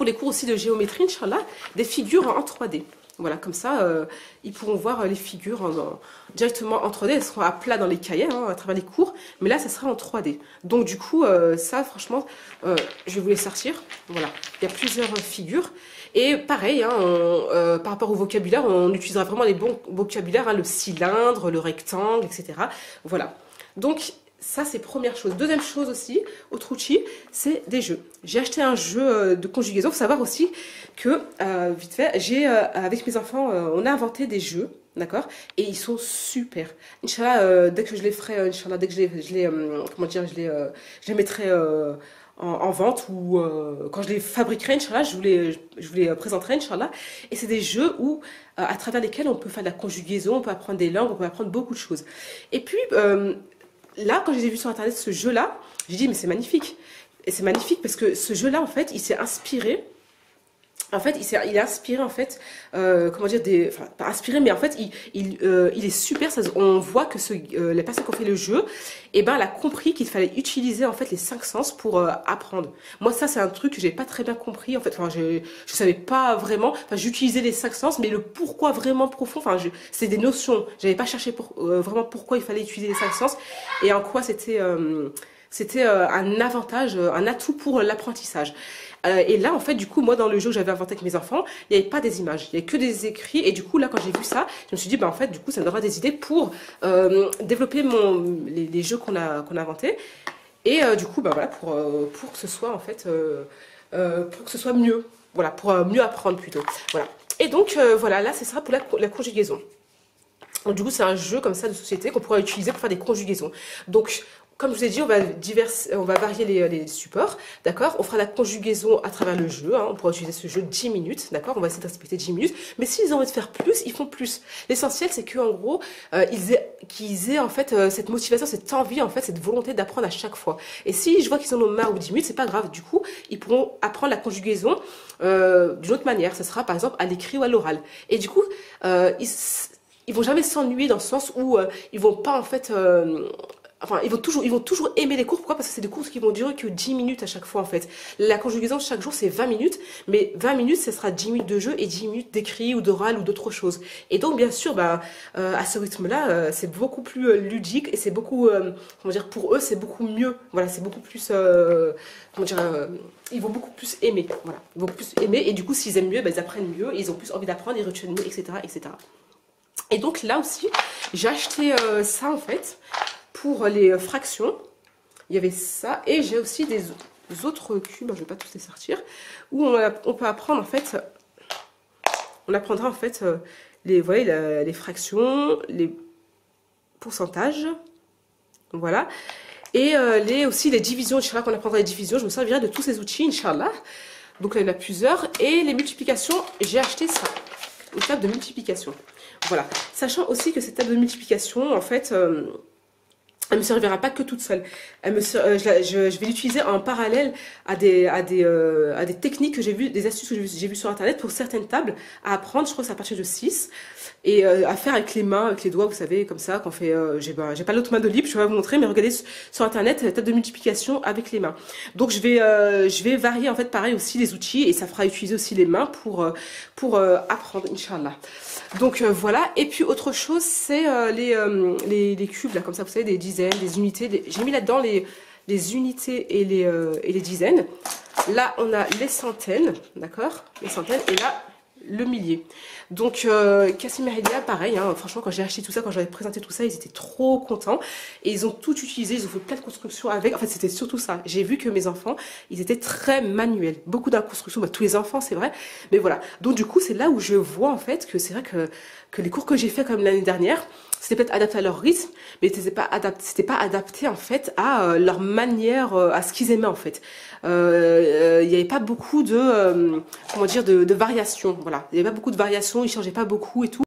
les cours aussi de géométrie, Inch'Allah, des figures en 3D. Voilà, comme ça, ils pourront voir les figures directement en 3D. Elles seront à plat dans les cahiers, hein, à travers les cours. Mais là, ça sera en 3D. Donc, du coup, ça, franchement, je vais vous les sortir. Voilà, il y a plusieurs figures. Et pareil, hein, par rapport au vocabulaire, on utilisera vraiment les bons vocabulaires, hein, le cylindre, le rectangle, etc. Voilà. Donc, ça, c'est première chose. Deuxième chose aussi, autre outil, c'est des jeux. J'ai acheté un jeu de conjugaison. Il faut savoir aussi que, vite fait, avec mes enfants, on a inventé des jeux, d'accord? Et ils sont super. Inch'Allah, dès que je les ferai, Inch'Allah, dès que comment dire, je les mettrai en vente ou quand je les fabriquerai, Inch'Allah, je vous les présenterai, Inch'Allah. Et c'est des jeux où, à travers lesquels on peut faire de la conjugaison, on peut apprendre des langues, on peut apprendre beaucoup de choses. Et puis, là, quand j'ai vu sur internet ce jeu-là, j'ai dit mais c'est magnifique. Et c'est magnifique parce que ce jeu-là, en fait, il s'est inspiré. En fait, il est inspiré, en fait, comment dire, enfin, pas inspiré, mais en fait, il est super. On voit que la personne qui a fait le jeu, eh ben, elle a compris qu'il fallait utiliser, en fait, les 5 sens pour apprendre. Moi, ça, c'est un truc que j'ai pas très bien compris, en fait. Enfin, je savais pas vraiment. Enfin, j'utilisais les 5 sens, mais le pourquoi vraiment profond, enfin, c'est des notions. J'avais pas cherché vraiment pourquoi il fallait utiliser les 5 sens et en quoi c'était un avantage, un atout pour l'apprentissage. Et là, en fait, du coup, moi, dans le jeu que j'avais inventé avec mes enfants, il n'y avait pas des images, il n'y avait que des écrits. Et du coup, là, quand j'ai vu ça, je me suis dit, bah, en fait, du coup, ça me donnera des idées pour développer les jeux qu'on a inventés. Et du coup, bah, voilà, pour que ce soit, en fait, pour que ce soit mieux. Voilà, pour mieux apprendre plutôt. Voilà. Et donc, voilà, là, c'est ça pour la conjugaison. Donc, du coup, c'est un jeu comme ça de société qu'on pourra utiliser pour faire des conjugaisons. Donc, comme je vous ai dit, on va varier les supports, d'accord? On fera la conjugaison à travers le jeu, hein, on pourra utiliser ce jeu 10 minutes, d'accord? On va essayer de respecter 10 minutes, mais s'ils ont envie de faire plus, ils font plus. L'essentiel, c'est qu'en gros, qu'ils aient en fait cette motivation, cette envie, en fait, cette volonté d'apprendre à chaque fois. Et si je vois qu'ils en ont marre ou 10 minutes, c'est pas grave, du coup, ils pourront apprendre la conjugaison d'une autre manière. Ça sera par exemple à l'écrit ou à l'oral. Et du coup, ils vont jamais s'ennuyer dans le sens où ils vont pas en fait... Enfin, ils vont toujours aimer les cours. Pourquoi? Parce que c'est des cours qui vont durer que 10 minutes à chaque fois, en fait. La conjugaison, chaque jour, c'est 20 minutes. Mais 20 minutes, ce sera 10 minutes de jeu et 10 minutes d'écrit ou d'oral ou d'autres choses. Et donc, bien sûr, bah, à ce rythme-là, c'est beaucoup plus ludique et c'est beaucoup, comment dire, pour eux, c'est beaucoup mieux. Voilà, c'est beaucoup plus, comment dire, ils vont beaucoup plus aimer. Voilà, ils vont beaucoup plus aimer. Et du coup, s'ils aiment mieux, bah, ils apprennent mieux. Ils ont plus envie d'apprendre, ils retiennent mieux, etc., etc. Et donc, là aussi, j'ai acheté ça, en fait. Pour les fractions, il y avait ça. Et j'ai aussi des autres cubes, je ne vais pas tous les sortir, où on peut apprendre en fait, on apprendra en fait les fractions, les pourcentages, voilà. Et aussi les divisions, Inch'Allah, qu'on apprendra les divisions, je me servirai de tous ces outils, Inch'Allah. Donc là, il y en a plusieurs. Et les multiplications, j'ai acheté ça, une table de multiplication. Voilà. Sachant aussi que cette table de multiplication, en fait... elle ne me servira pas que toute seule. Je vais l'utiliser en parallèle à des techniques que j'ai vues, des astuces que j'ai vues sur internet pour certaines tables à apprendre. Je crois que c'est à partir de 6. Et à faire avec les mains, avec les doigts, vous savez, comme ça, qu'on fait. J'ai pas l'autre main de libre, je vais vous montrer, mais regardez sur internet, la table de multiplication avec les mains. Donc je vais varier en fait pareil aussi les outils et ça fera utiliser aussi les mains pour apprendre, Inch'Allah. Donc voilà, et puis autre chose, c'est les cubes, là, comme ça, vous savez, des dizaines, des unités. J'ai mis là-dedans les unités et les dizaines. Là, on a les centaines, d'accord? Les centaines, et là, le millier. Donc Cassim et Helia, pareil, hein, franchement quand j'ai acheté tout ça, quand j'avais présenté tout ça, ils étaient trop contents. Et ils ont tout utilisé, ils ont fait plein de constructions avec. En fait c'était surtout ça. J'ai vu que mes enfants, ils étaient très manuels. Beaucoup de la construction, bah, tous les enfants c'est vrai. Mais voilà, donc du coup c'est là où je vois en fait que c'est vrai que les cours que j'ai fait comme l'année dernière, c'était peut-être adapté à leur rythme, mais c'était pas adapté en fait à leur manière, à ce qu'ils aimaient en fait. Il n'y avait pas beaucoup de, comment dire, de variations, voilà. Il n'y avait pas beaucoup de variations, ils changeaient pas beaucoup et tout.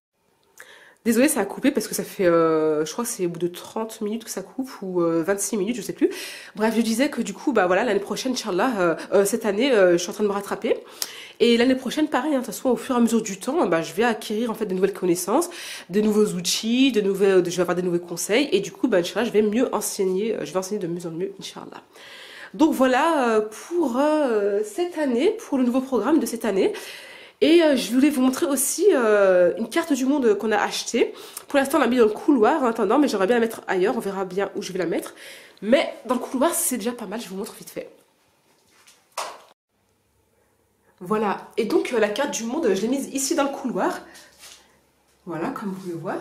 Désolée, ça a coupé parce que ça fait, je crois que c'est au bout de 30 minutes que ça coupe ou 26 minutes, je sais plus. Bref, je disais que du coup, bah voilà, l'année prochaine, Inch'Allah, cette année, je suis en train de me rattraper. Et l'année prochaine, pareil, hein, de toute façon, au fur et à mesure du temps, bah, je vais acquérir en fait de nouvelles connaissances, de nouveaux outils, je vais avoir des nouveaux conseils. Et du coup, bah, Inch'Allah, je vais mieux enseigner, je vais enseigner de mieux en mieux, Inch'Allah. Donc voilà pour cette année, pour le nouveau programme de cette année. Et je voulais vous montrer aussi une carte du monde qu'on a achetée. Pour l'instant, on l'a mis dans le couloir en attendant, mais j'aimerais bien la mettre ailleurs. On verra bien où je vais la mettre. Mais dans le couloir, c'est déjà pas mal. Je vous montre vite fait. Voilà. Et donc, la carte du monde, je l'ai mise ici dans le couloir. Voilà, comme vous pouvez voir.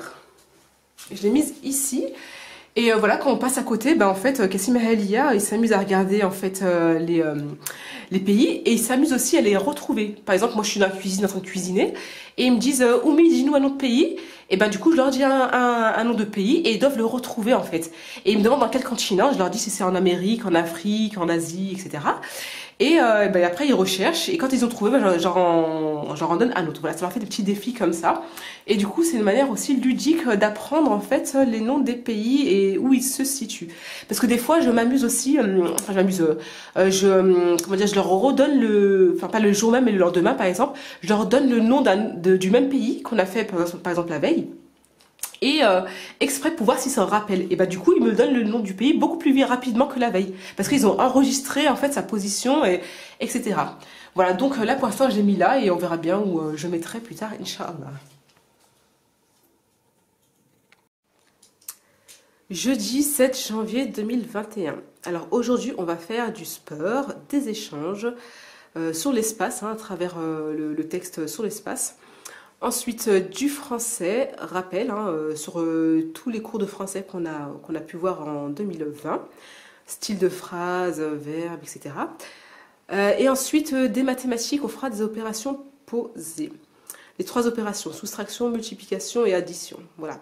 Je l'ai mise ici. Et voilà, quand on passe à côté, ben en fait, Cassim et Helia, ils s'amusent à regarder en fait les pays et ils s'amusent aussi à les retrouver. Par exemple, moi je suis dans la cuisine en train de cuisiner et ils me disent Oumi, dis-nous un nom de pays. Et ben du coup, je leur dis un nom de pays et ils doivent le retrouver en fait. Et ils me demandent dans quel continent, je leur dis si c'est en Amérique, en Afrique, en Asie, etc. Et ben après ils recherchent et quand ils ont trouvé, ben, j'en en donne un autre. Voilà, ça leur fait des petits défis comme ça. Et du coup, c'est une manière aussi ludique d'apprendre en fait les noms des pays et où ils se situent. Parce que des fois, je m'amuse aussi, enfin je m'amuse, comment dire, je leur redonne enfin pas le jour même, mais le lendemain par exemple, je leur donne le nom du même pays qu'on a fait par exemple la veille. Et exprès pour voir si ça en rappelle. Et bah du coup, ils me donnent le nom du pays beaucoup plus rapidement que la veille. Parce qu'ils ont enregistré en fait sa position, etc. Voilà, donc là pour l'instant, je l'ai mis là et on verra bien où je mettrai plus tard, Inch'Allah. Jeudi 7 janvier 2021. Alors aujourd'hui, on va faire du sport, des échanges sur l'espace, hein, à travers le texte sur l'espace. Ensuite, du français, rappel, hein, sur tous les cours de français qu'on a pu voir en 2020. Style de phrase, verbe, etc. Et ensuite, des mathématiques, on fera des opérations posées. Les 3 opérations, soustraction, multiplication et addition. Voilà.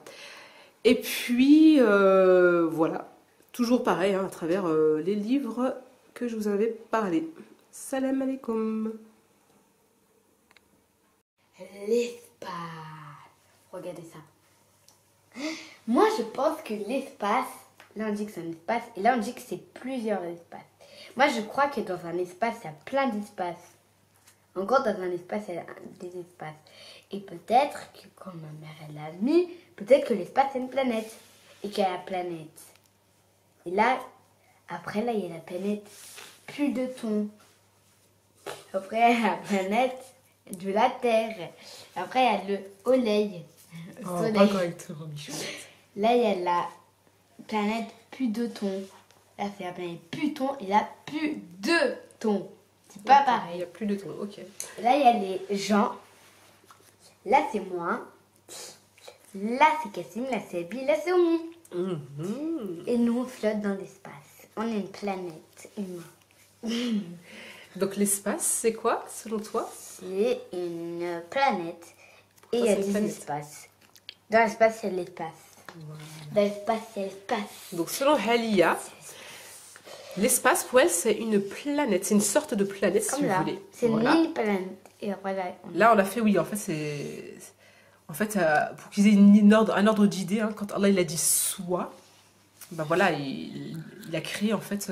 Et puis, voilà, toujours pareil, hein, à travers les livres que je vous avais parlé. Salam alaikum. L'espace. Regardez ça. Moi, je pense que l'espace, là on dit que c'est un espace, et là on dit que c'est plusieurs espaces. Moi, je crois que dans un espace, il y a plein d'espaces. Encore dans un espace, il y a des espaces. Et peut-être que, comme ma mère elle l'a mis, peut-être que l'espace c'est une planète. Et qu'il y a la planète. Et là, après là, il y a la planète Pluton. Après, il y a la planète de la Terre. Après, il y a le Soleil. Oh, pas correctement, Michel. Là, il y a la planète Pluton. Là, c'est la planète Pluton et là, Pluton. C'est pas pareil. Il n'y a plus de ton, ok. Là, il y a les gens. Là, c'est moi. Là, c'est Cassim. Là, c'est Abby. Là, c'est Oumi. Et nous, on flotte dans l'espace. On est une planète humaine. Donc l'espace, c'est quoi, selon toi? C'est une planète. Et il y c'est a une des planète. espaces. Dans l'espace, il y a l'espace. Dans l'espace, il y a l'espace. Donc selon Helia, l'espace pour elle, c'est une planète. C'est une sorte de planète, si Comme vous là. voulez. C'est Voilà. une mini-planète. Et après, Là, on a fait, oui, en fait, c'est... En fait, pour qu'ils aient un ordre d'idée, hein, quand Allah il a dit soit, ben voilà, il a créé en fait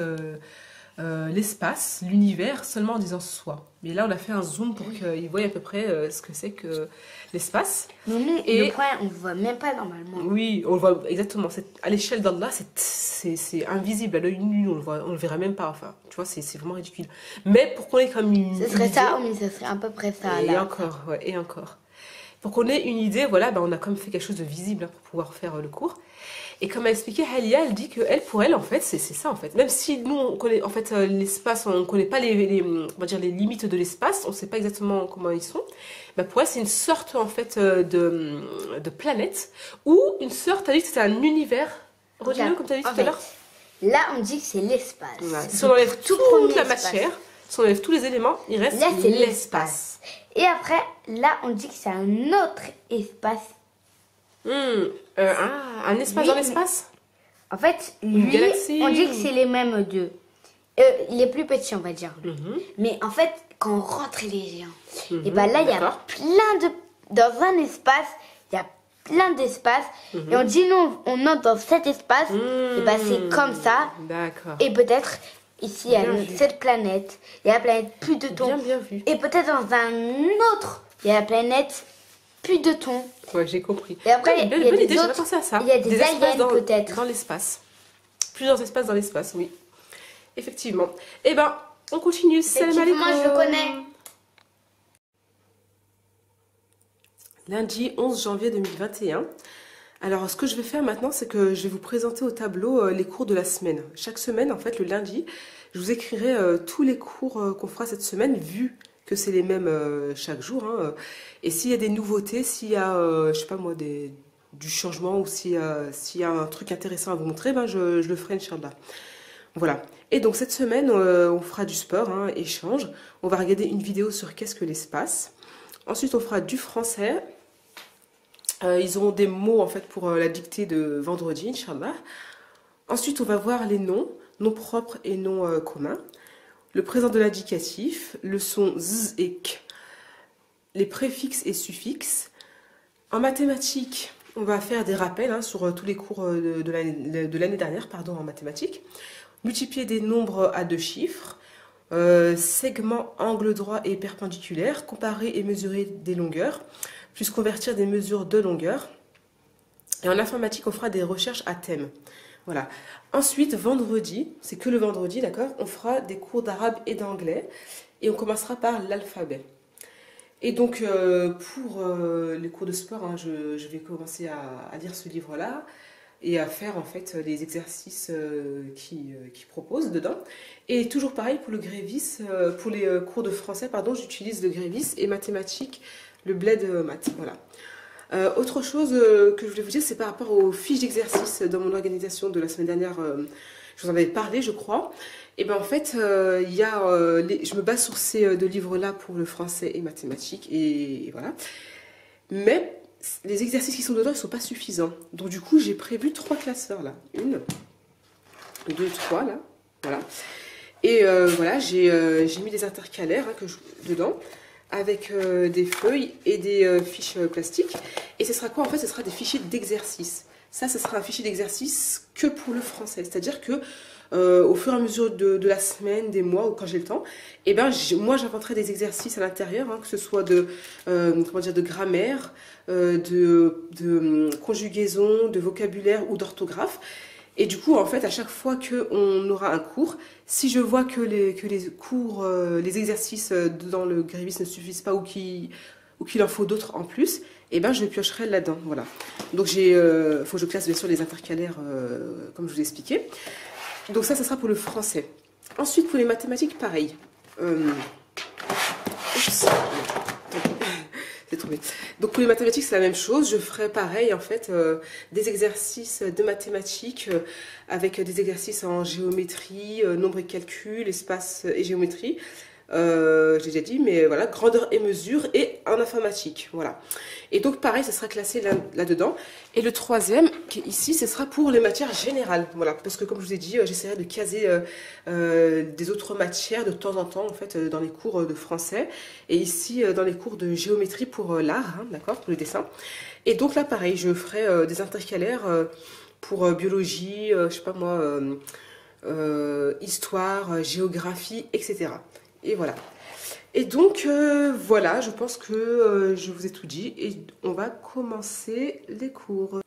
l'espace, l'univers, seulement en disant soit. Mais là, on a fait un zoom pour qu'ils voient à peu près ce que c'est que l'espace. Mais nous, Et- le point, on ne le voit même pas normalement. Oui, on le voit exactement. À l'échelle d'Allah, c'est invisible. À l'œil nu, on le verra même pas. Enfin, tu vois, c'est vraiment ridicule. Mais pour qu'on ait comme une Ce serait idée- ça, mais ce serait à peu près ça. Et Là. encore, ouais, et encore. Pour qu'on ait une idée, voilà, ben on a quand même fait quelque chose de visible, hein, pour pouvoir faire le cours. Et comme a expliqué Halia, elle dit que elle, pour elle, en fait, c'est ça, en fait. Même si nous, on connaît, en fait, l'espace, on ne connaît pas on va dire, les limites de l'espace, on ne sait pas exactement comment ils sont, bah, pour elle, c'est une sorte, en fait, de planète, ou une sorte, t'as dit que c'était un univers, redis-le, comme tu as dit tout à l'heure. Là, on dit que c'est l'espace. Voilà. Si on enlève toute la matière, si on enlève tous les éléments, il reste l'espace. Et après, là, on dit que c'est un autre espace. Un espace dans l'espace. En fait, lui, on dit que c'est les mêmes deux. Il est plus petit, on va dire. Mais en fait, quand on rentre les géants, et ben là, il y a plein de... Dans un espace, il y a plein d'espaces. Et on dit, nous, on entre dans cet espace. Et ben c'est comme ça. D'accord. Et peut-être, ici, il y a cette planète. Il y a la planète Pluton. Bien vu. Et peut-être dans un autre, il y a la planète Pluton. Ouais, j'ai compris. Et après, il y a des autres, pensé à ça. Il y a des aliens peut-être. Dans l'espace. Plusieurs espaces dans l'espace, oui. Effectivement. Eh ben, on continue. Salam alaikum. Moi, je le connais. Lundi 11 janvier 2021. Alors, ce que je vais faire maintenant, c'est que je vais vous présenter au tableau les cours de la semaine. Chaque semaine, en fait, le lundi, je vous écrirai tous les cours qu'on fera cette semaine, vu que c'est les mêmes chaque jour. Hein. Et s'il y a des nouveautés, s'il y a, je sais pas moi, du changement ou s'il y a un truc intéressant à vous montrer, ben je le ferai, Inch'Allah. Voilà. Et donc cette semaine, on fera du sport, hein, échange. On va regarder une vidéo sur qu'est-ce que l'espace. Ensuite, on fera du français. Ils auront des mots en fait pour la dictée de vendredi, Inch'Allah. Ensuite, on va voir les noms propres et noms communs. Le présent de l'indicatif, le son z et k, les préfixes et suffixes. En mathématiques, on va faire des rappels hein, sur tous les cours de l'année dernière, pardon, en mathématiques. Multiplier des nombres à 2 chiffres. Segment, angle droit et perpendiculaire. Comparer et mesurer des longueurs. Plus convertir des mesures de longueur. Et en informatique, on fera des recherches à thème. Voilà. Ensuite, vendredi, c'est que le vendredi, d'accord, on fera des cours d'arabe et d'anglais. Et on commencera par l'alphabet. Et donc, pour les cours de sport, hein, je vais commencer à lire ce livre-là et à faire en fait les exercices qui proposent dedans. Et toujours pareil pour le Grévis, pour les cours de français, pardon, j'utilise le Grévis et mathématiques, le bled maths. Voilà. Autre chose que je voulais vous dire, c'est par rapport aux fiches d'exercice dans mon organisation de la semaine dernière. Je vous en avais parlé, je crois. Et bien en fait, je me base sur ces deux livres-là pour le français et mathématiques. Et voilà. Mais les exercices qui sont dedans, ils ne sont pas suffisants. Donc du coup, j'ai prévu 3 classeurs là. 1, 2, 3 là. Voilà. Et voilà, j'ai mis des intercalaires hein, dedans. Avec des feuilles et des fiches plastiques. Et ce sera quoi en fait? Ce sera des fichiers d'exercice. Ça, ce sera un fichier d'exercice que pour le français. C'est-à-dire que au fur et à mesure de la semaine, des mois, ou quand j'ai le temps, et ben, moi j'inventerai des exercices à l'intérieur, hein, que ce soit de grammaire, de conjugaison, de vocabulaire ou d'orthographe. Et du coup, en fait, à chaque fois qu'on aura un cours, si je vois que les cours, les exercices dans le Grévis ne suffisent pas ou qu'il en faut d'autres en plus, eh ben, je piocherai là-dedans. Voilà. Donc, faut que je classe bien sûr les intercalaires, comme je vous ai expliqué. Donc ça sera pour le français. Ensuite, pour les mathématiques, pareil. Oups. Donc pour les mathématiques, c'est la même chose. Je ferai pareil, en fait, des exercices de mathématiques avec des exercices en géométrie, nombre et calcul, espace et géométrie. J'ai déjà dit, mais voilà, grandeur et mesure et en informatique. Voilà. Et donc pareil, ça sera classé là-dedans. Et le troisième, qui est ici, ce sera pour les matières générales. Voilà, parce que comme je vous ai dit, j'essaierai de caser des autres matières de temps en temps, en fait, dans les cours de français. Et ici, dans les cours de géométrie pour l'art, hein, d'accord, pour le dessin. Et donc là, pareil, je ferai des intercalaires pour biologie, je sais pas moi, histoire, géographie, etc. Et voilà. Et donc, voilà, je pense que je vous ai tout dit. Et on va commencer les cours.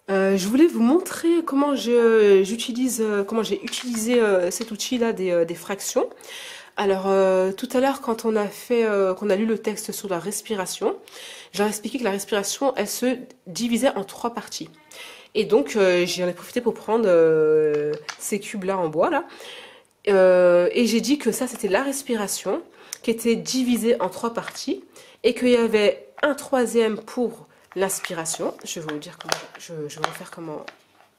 Je voulais vous montrer comment j'ai utilisé cet outil-là des fractions. Alors, tout à l'heure, quand on a fait, qu'on a lu le texte sur la respiration, j'ai expliqué que la respiration, elle se divisait en 3 parties. Et donc, j'en ai profité pour prendre ces cubes-là en bois, là. Et j'ai dit que ça, c'était la respiration, qui était divisée en 3 parties, et qu'il y avait un troisième pour l'inspiration. Je vais vous dire comment, je vais vous faire comment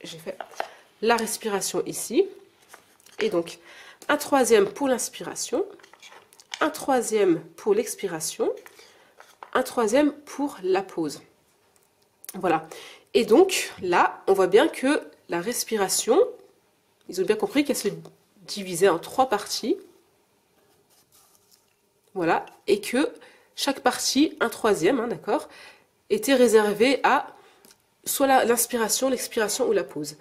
j'ai fait la respiration ici. Et donc, un troisième pour l'inspiration, un troisième pour l'expiration, un troisième pour la pause. Voilà. Et donc, là, on voit bien que la respiration, ils ont bien compris qu'elle se divisait en 3 parties. Voilà. Et que chaque partie, un troisième, hein, d'accord, était réservée à soit l'inspiration, l'expiration ou la pause.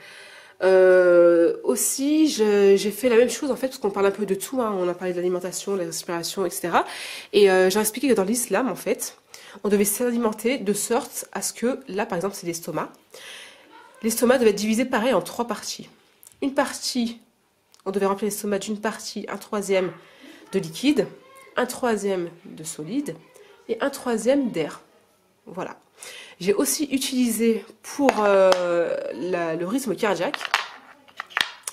Aussi, j'ai fait la même chose en fait, parce qu'on parle un peu de tout, hein. On a parlé de l'alimentation, de la respiration, etc. Et j'ai expliqué que dans l'islam, en fait, on devait s'alimenter de sorte à ce que, là par exemple, c'est l'estomac. L'estomac devait être divisé pareil en 3 parties. Une partie, on devait remplir l'estomac d'une partie, un troisième de liquide, un troisième de solide et un troisième d'air. Voilà. J'ai aussi utilisé pour le rythme cardiaque,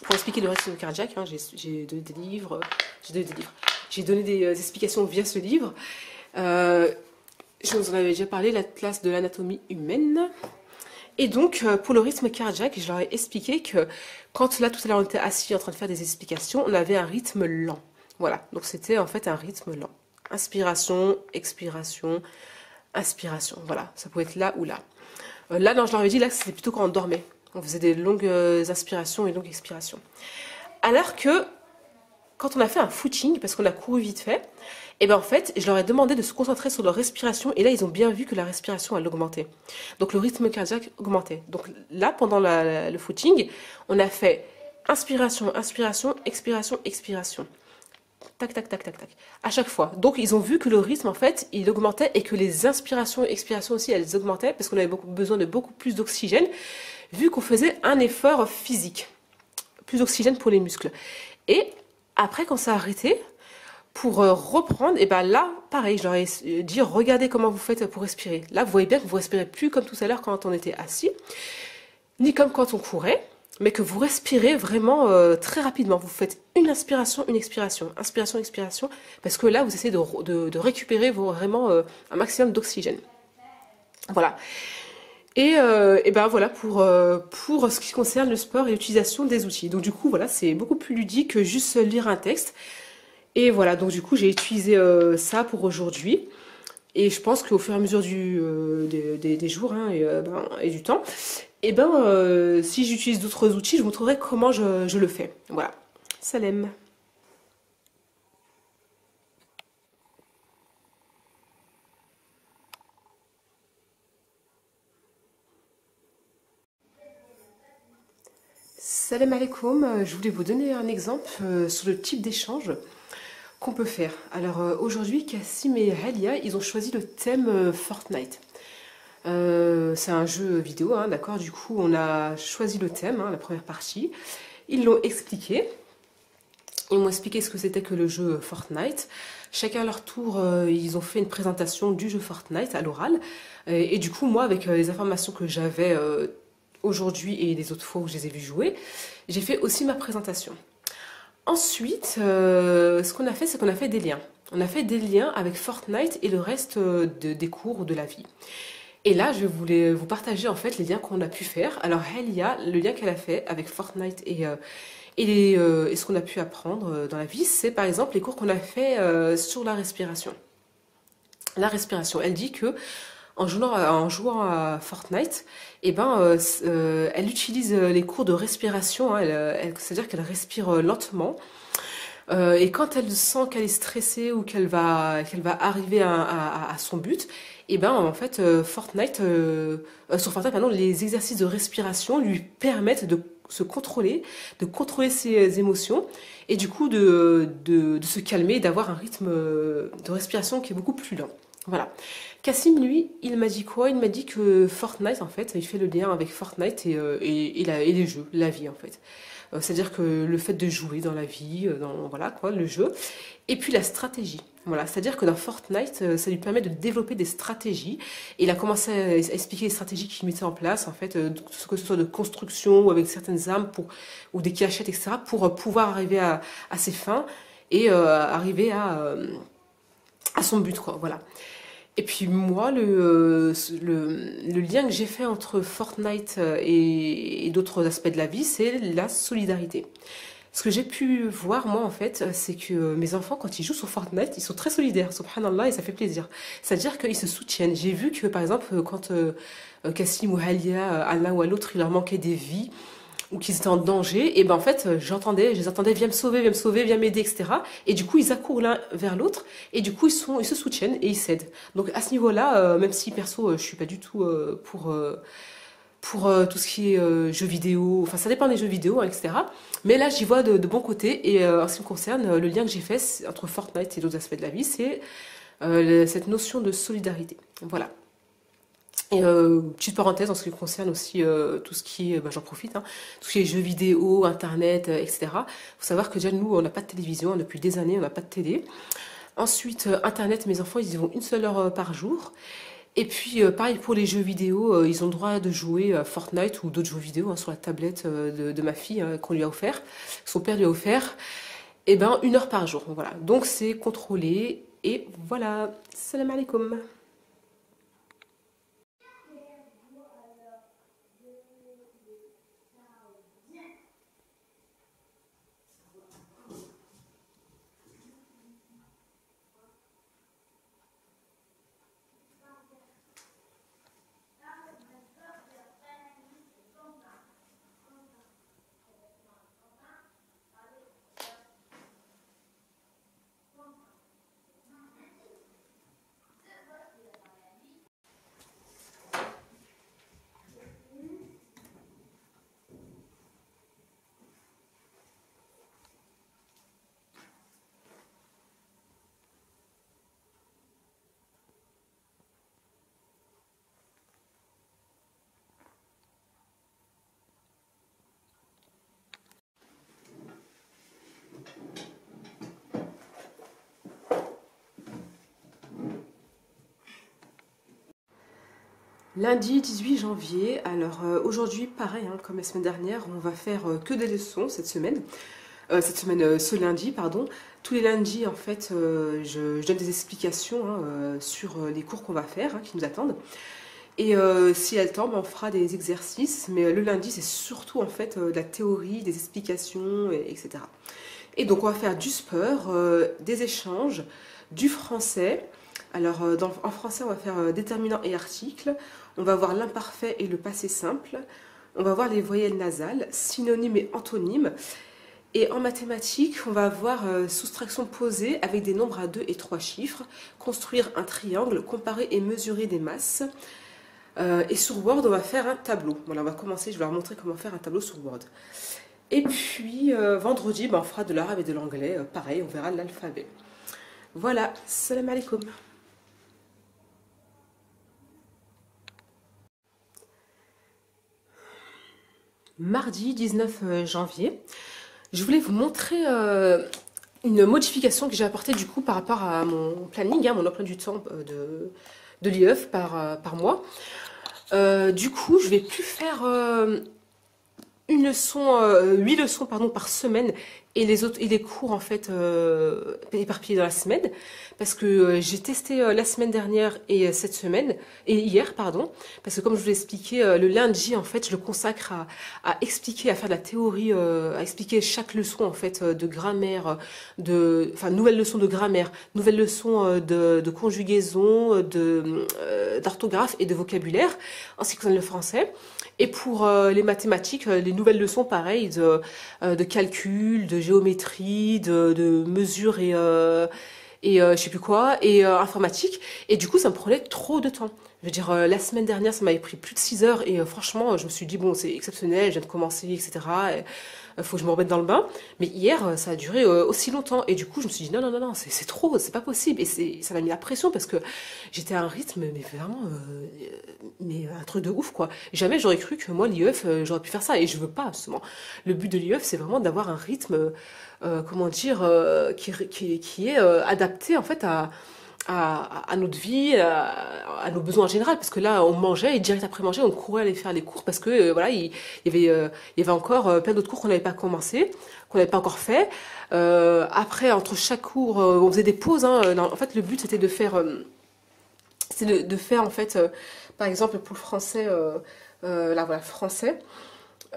pour expliquer le rythme cardiaque, hein, j'ai donné des livres, j'ai donné des explications via ce livre. Je vous en avais déjà parlé, l'atlas de l'anatomie humaine. Et donc, pour le rythme cardiaque, je leur ai expliqué que quand là, tout à l'heure, on était assis en train de faire des explications, on avait un rythme lent. Voilà, donc c'était en fait un rythme lent. Inspiration, expiration, inspiration. Voilà, ça pouvait être là ou là. Là, non, je leur avais dit, là, c'était plutôt quand on dormait. On faisait des longues inspirations et longues expirations. Alors que, quand on a fait un footing, parce qu'on a couru vite fait, et bien en fait, je leur ai demandé de se concentrer sur leur respiration, et là, ils ont bien vu que la respiration, elle augmentait. Donc, le rythme cardiaque augmentait. Donc là, pendant le footing, on a fait inspiration, inspiration, expiration, expiration. Tac, tac, tac, tac, tac. À chaque fois. Donc, ils ont vu que le rythme, en fait, il augmentait et que les inspirations et expirations aussi, elles augmentaient parce qu'on avait besoin de beaucoup plus d'oxygène vu qu'on faisait un effort physique. Plus d'oxygène pour les muscles. Et après, quand ça a arrêté, pour reprendre, et ben là, pareil, je leur ai dit, regardez comment vous faites pour respirer. Là, vous voyez bien que vous respirez plus comme tout à l'heure quand on était assis, ni comme quand on courait, mais que vous respirez vraiment très rapidement. Vous faites une inspiration, une expiration, inspiration, expiration, parce que là, vous essayez de récupérer vraiment un maximum d'oxygène. Voilà. Et ben voilà pour ce qui concerne le sport et l'utilisation des outils. Donc du coup, voilà, c'est beaucoup plus ludique que juste lire un texte. Et voilà, donc du coup, j'ai utilisé ça pour aujourd'hui. Et je pense qu'au fur et à mesure des jours hein, et du temps, et si j'utilise d'autres outils, je vous montrerai comment je le fais. Voilà. Salem. Salam alaikum. Je voulais vous donner un exemple sur le type d'échange qu'on peut faire. Alors aujourd'hui, Cassim et Halia, ils ont choisi le thème Fortnite. C'est un jeu vidéo, hein, d'accord. Du coup, on a choisi le thème, hein, la première partie. Ils l'ont expliqué. Ils m'ont expliqué ce que c'était que le jeu Fortnite. Chacun à leur tour, ils ont fait une présentation du jeu Fortnite à l'oral. Et du coup, moi, avec les informations que j'avais aujourd'hui et les autres fois où je les ai vus jouer, j'ai fait aussi ma présentation. Ensuite, ce qu'on a fait, c'est qu'on a fait des liens. On a fait des liens avec Fortnite et le reste des cours ou de la vie. Et là, je voulais vous partager en fait les liens qu'on a pu faire. Alors, Helia, le lien qu'elle a fait avec Fortnite et ce qu'on a pu apprendre dans la vie, c'est par exemple les cours qu'on a fait sur la respiration. La respiration, elle dit que en jouant à Fortnite, elle utilise les cours de respiration, hein, c'est-à-dire qu'elle respire lentement. Et quand elle sent qu'elle est stressée ou qu'elle va arriver à son but, en fait, sur Fortnite, pardon, les exercices de respiration lui permettent de se contrôler, de contrôler ses émotions et du coup de se calmer, d'avoir un rythme de respiration qui est beaucoup plus lent. Voilà. Cassim, lui, il m'a dit quoi? Il m'a dit que Fortnite, en fait, il fait le lien avec Fortnite et les jeux, la vie, en fait. c'est-à-dire que le fait de jouer dans la vie, voilà quoi, le jeu. Et puis la stratégie. Voilà, c'est-à-dire que dans Fortnite, ça lui permet de développer des stratégies. Et il a commencé à expliquer les stratégies qu'il mettait en place, en fait, que ce soit de construction ou avec certaines armes ou des cachettes, etc., pour pouvoir arriver à ses fins et arriver à son but, quoi. Voilà. Et puis moi, le lien que j'ai fait entre Fortnite et d'autres aspects de la vie, c'est la solidarité. Ce que j'ai pu voir, moi, en fait, c'est que mes enfants, quand ils jouent sur Fortnite, ils sont très solidaires, subhanallah, et ça fait plaisir. C'est-à-dire qu'ils se soutiennent. J'ai vu que, par exemple, quand Kassim ou Halia, à l'un ou à l'autre, il leur manquait des vies, ou qu'ils étaient en danger, et ben en fait, je les entendais, viens me sauver, viens m'aider, etc. Et du coup, ils accourent l'un vers l'autre, et du coup, ils se soutiennent et ils s'aident. Donc à ce niveau-là, même si perso, je suis pas du tout pour tout ce qui est jeux vidéo, enfin ça dépend des jeux vidéo, hein, etc. Mais là, j'y vois de bons côtés, et en ce qui me concerne, le lien que j'ai fait entre Fortnite et d'autres aspects de la vie, c'est cette notion de solidarité. Voilà. Et petite parenthèse en ce qui concerne aussi tout ce qui est, j'en profite, hein, tout ce qui est jeux vidéo, internet, etc. Faut savoir que déjà nous, on n'a pas de télévision, hein, depuis des années, on n'a pas de télé. Ensuite, internet, mes enfants, ils y vont une seule heure par jour. Et puis, pareil pour les jeux vidéo, ils ont le droit de jouer à Fortnite ou d'autres jeux vidéo, hein, sur la tablette de ma fille, hein, qu'on lui a offert, son père lui a offert, et ben 1 heure par jour. Voilà. Donc c'est contrôlé et voilà. Salam alaikum. Lundi 18 janvier, alors aujourd'hui pareil, hein, comme la semaine dernière, on va faire que des leçons cette semaine, ce lundi, pardon. Tous les lundis en fait, je donne des explications, hein, sur les cours qu'on va faire, hein, qui nous attendent. Et si elle tombe, on fera des exercices, mais le lundi c'est surtout en fait de la théorie, des explications, etc. Et donc on va faire du sport, des échanges, du français. Alors en français on va faire déterminant et article, on va voir l'imparfait et le passé simple, on va voir les voyelles nasales, synonymes et antonymes. Et en mathématiques, on va avoir soustraction posée avec des nombres à 2 et 3 chiffres, construire un triangle, comparer et mesurer des masses. Et sur Word, on va faire un tableau. Voilà, on va commencer, je vais leur montrer comment faire un tableau sur Word. Et puis, vendredi, on fera de l'arabe et de l'anglais. Pareil, on verra l'alphabet. Voilà, salam alaikum. Mardi 19 janvier, je voulais vous montrer une modification que j'ai apportée du coup par rapport à mon planning, hein, mon emploi du temps de l'IEF par mois. Du coup, je vais plus faire 8 leçons pardon, par semaine et les cours en fait éparpillés dans la semaine, parce que j'ai testé la semaine dernière et cette semaine et hier pardon, parce que comme je vous l'ai expliqué, le lundi en fait je le consacre à expliquer, à faire de la théorie, à expliquer chaque leçon en fait de grammaire, nouvelle leçon de grammaire, nouvelle leçon de conjugaison, d'orthographe et de vocabulaire en ce qui concerne le français. Et pour les mathématiques, les nouvelles leçons, pareil, de calcul, de géométrie, de mesure et je sais plus quoi, et informatique. Et du coup, ça me prenait trop de temps. Je veux dire, la semaine dernière, ça m'avait pris plus de 6 heures, et franchement, je me suis dit, bon, c'est exceptionnel, je viens de commencer, etc. faut que je me remette dans le bain. Mais hier, ça a duré aussi longtemps. Et du coup, je me suis dit, non, non, non, non, c'est trop, c'est pas possible. Et ça m'a mis la pression parce que j'étais à un rythme, mais vraiment, mais un truc de ouf, quoi. Jamais j'aurais cru que moi, l'IEF, j'aurais pu faire ça. Et je veux pas, justement. Le but de l'IEF, c'est vraiment d'avoir un rythme, comment dire, qui est adapté, en fait, à notre vie, à nos besoins en général, parce que là on mangeait et direct après manger on courait aller faire les cours parce que voilà il y avait encore plein d'autres cours qu'on n'avait pas commencé, qu'on n'avait pas encore fait. Après entre chaque cours on faisait des pauses. Hein. Non, en fait le but c'était de faire de faire en fait par exemple pour le français là voilà français.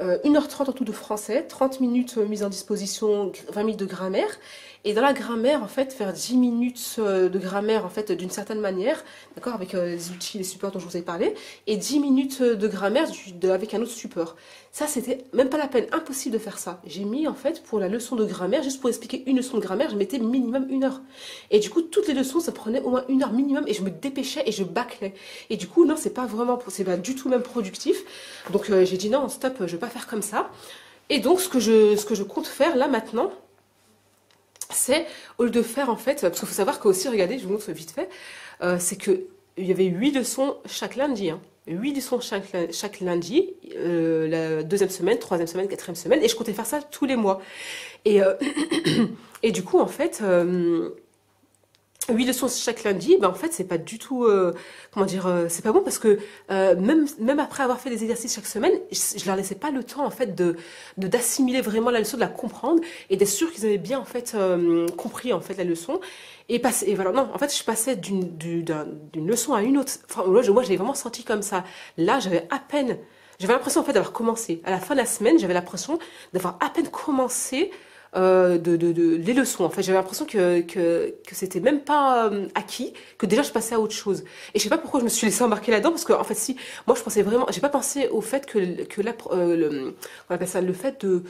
1h30 en tout de français, 30 minutes mise en disposition, 20 minutes de grammaire. Et dans la grammaire, en fait, faire 10 minutes de grammaire, en fait, d'une certaine manière, d'accord, avec les outils, les supports dont je vous ai parlé, et 10 minutes de grammaire avec un autre support. Ça, c'était même pas la peine, impossible de faire ça. J'ai mis, en fait, pour la leçon de grammaire, juste pour expliquer une leçon de grammaire, je mettais minimum 1 heure. Et du coup, toutes les leçons, ça prenait au moins 1 heure minimum, et je me dépêchais et je bâclais. Et du coup, non, c'est pas du tout même productif. Donc, j'ai dit non, stop, je vais pas faire comme ça. Et donc, ce que je compte faire là maintenant, c'est au lieu de faire en fait, parce qu'il faut savoir qu'aussi, regardez, je vous montre vite fait, c'est que il y avait 8 leçons chaque lundi. Hein. 8 leçons chaque lundi, la deuxième semaine, troisième semaine, quatrième semaine, et je comptais faire ça tous les mois. Et, et du coup, en fait, 8 leçons chaque lundi, ben en fait, c'est pas du tout, comment dire, c'est pas bon parce que même après avoir fait des exercices chaque semaine, je leur laissais pas le temps en fait d'assimiler vraiment la leçon, de la comprendre et d'être sûr qu'ils avaient bien en fait compris en fait la leçon et voilà, non, en fait, je passais d'une leçon à une autre. Enfin, moi, j'ai vraiment senti comme ça. Là, j'avais l'impression en fait d'avoir commencé. À la fin de la semaine, j'avais l'impression d'avoir à peine commencé les leçons. En fait, j'avais l'impression que c'était même pas acquis, que déjà je passais à autre chose. Et je sais pas pourquoi je me suis laissée embarquer là-dedans, parce que en fait, si moi je pensais vraiment, j'ai pas pensé au fait on appelle ça le fait de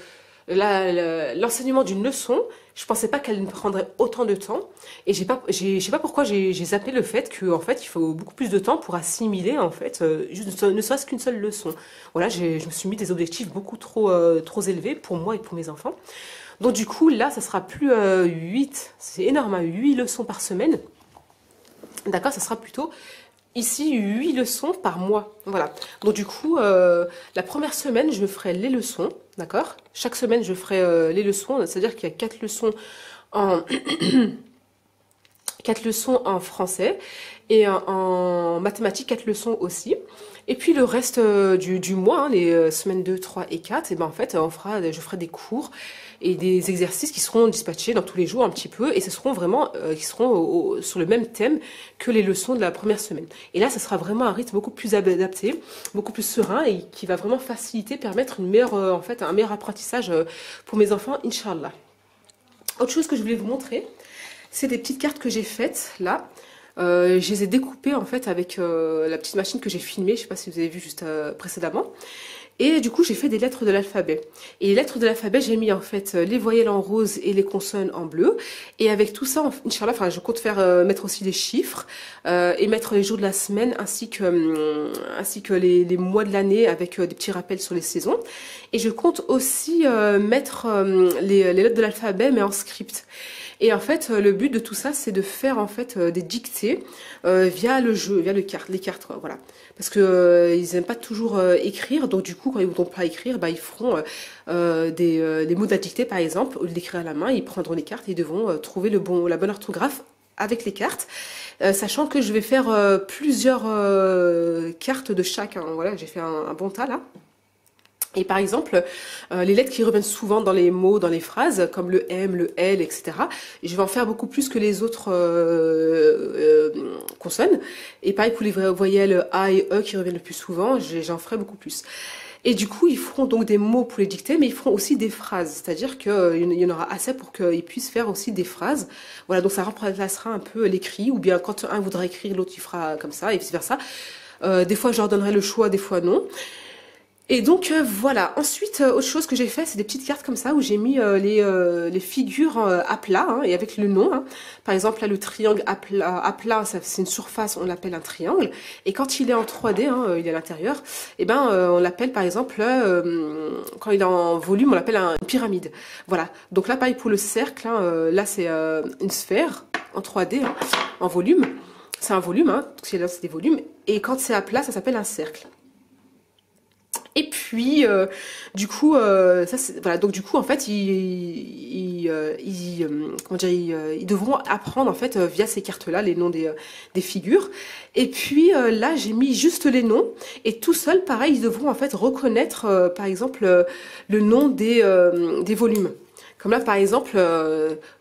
l'enseignement d'une leçon, je pensais pas qu'elle me prendrait autant de temps. Et je sais pas pourquoi j'ai zappé le fait que en fait il faut beaucoup plus de temps pour assimiler en fait juste ne serait-ce qu'une seule leçon. Voilà, je me suis mis des objectifs beaucoup trop élevés pour moi et pour mes enfants. Donc du coup, là, ça sera plus 8, c'est énorme, hein, 8 leçons par semaine. D'accord, ça sera plutôt ici 8 leçons par mois. Voilà. Donc du coup, la première semaine, je ferai les leçons, d'accord. Chaque semaine, je ferai les leçons, c'est-à-dire qu'il y a 4 leçons en 4 leçons en français et en mathématiques 4 leçons aussi. Et puis le reste du mois, hein, les semaines 2, 3 et 4, et ben en fait, je ferai des cours et des exercices qui seront dispatchés dans tous les jours un petit peu, et ce seront vraiment qui seront sur le même thème que les leçons de la première semaine. Et là, ça sera vraiment un rythme beaucoup plus adapté, beaucoup plus serein, et qui va vraiment permettre un meilleur apprentissage pour mes enfants, Inch'Allah. Autre chose que je voulais vous montrer, c'est des petites cartes que j'ai faites là. Je les ai découpées en fait avec la petite machine que j'ai filmée, je sais pas si vous avez vu juste précédemment. Et du coup, j'ai fait des lettres de l'alphabet. Et les lettres de l'alphabet, j'ai mis en fait les voyelles en rose et les consonnes en bleu. Et avec tout ça, Inch'Allah, enfin, je compte mettre aussi des chiffres et mettre les jours de la semaine ainsi que les mois de l'année avec des petits rappels sur les saisons. Et je compte aussi mettre les lettres de l'alphabet mais en script. Et en fait, le but de tout ça, c'est de faire en fait des dictées via le jeu, via les cartes, voilà. Parce que ils n'aiment pas toujours écrire, donc du coup, quand ils ne voudront pas écrire, bah, ils feront des mots à dicter, par exemple, au lieu d'écrire à la main, ils prendront les cartes et ils devront trouver la bonne orthographe avec les cartes, sachant que je vais faire plusieurs cartes de chaque. Hein, voilà, j'ai fait un bon tas là. Et par exemple, les lettres qui reviennent souvent dans les mots, dans les phrases, comme le M, le L, etc., je vais en faire beaucoup plus que les autres consonnes. Et pareil pour les voyelles A et E qui reviennent le plus souvent, j'en ferai beaucoup plus. Et du coup, ils feront donc des mots pour les dicter, mais ils feront aussi des phrases. C'est-à-dire qu'il y en aura assez pour qu'ils puissent faire aussi des phrases. Voilà, donc ça remplacera un peu l'écrit, ou bien quand un voudra écrire, l'autre il fera comme ça, et vice-versa. Des fois, je leur donnerai le choix, des fois non. Et donc voilà. Ensuite, autre chose que j'ai fait, c'est des petites cartes comme ça où j'ai mis les figures à plat hein, et avec le nom. Hein. Par exemple, là, le triangle à plat c'est une surface, on l'appelle un triangle. Et quand il est en 3D, hein, il est à l'intérieur, et ben on l'appelle par exemple, quand il est en volume, on l'appelle une pyramide. Voilà. Donc là, pareil pour le cercle. Hein, là, c'est une sphère en 3D, hein, en volume. C'est un volume, hein, là, c'est des volumes. Et quand c'est à plat, ça s'appelle un cercle. Et puis, du coup, voilà. Donc du coup, en fait, comment dire, ils devront apprendre en fait via ces cartes-là les noms des figures. Et puis là, j'ai mis juste les noms et tout seul, pareil, ils devront en fait reconnaître, par exemple, le nom des volumes. Comme là, par exemple,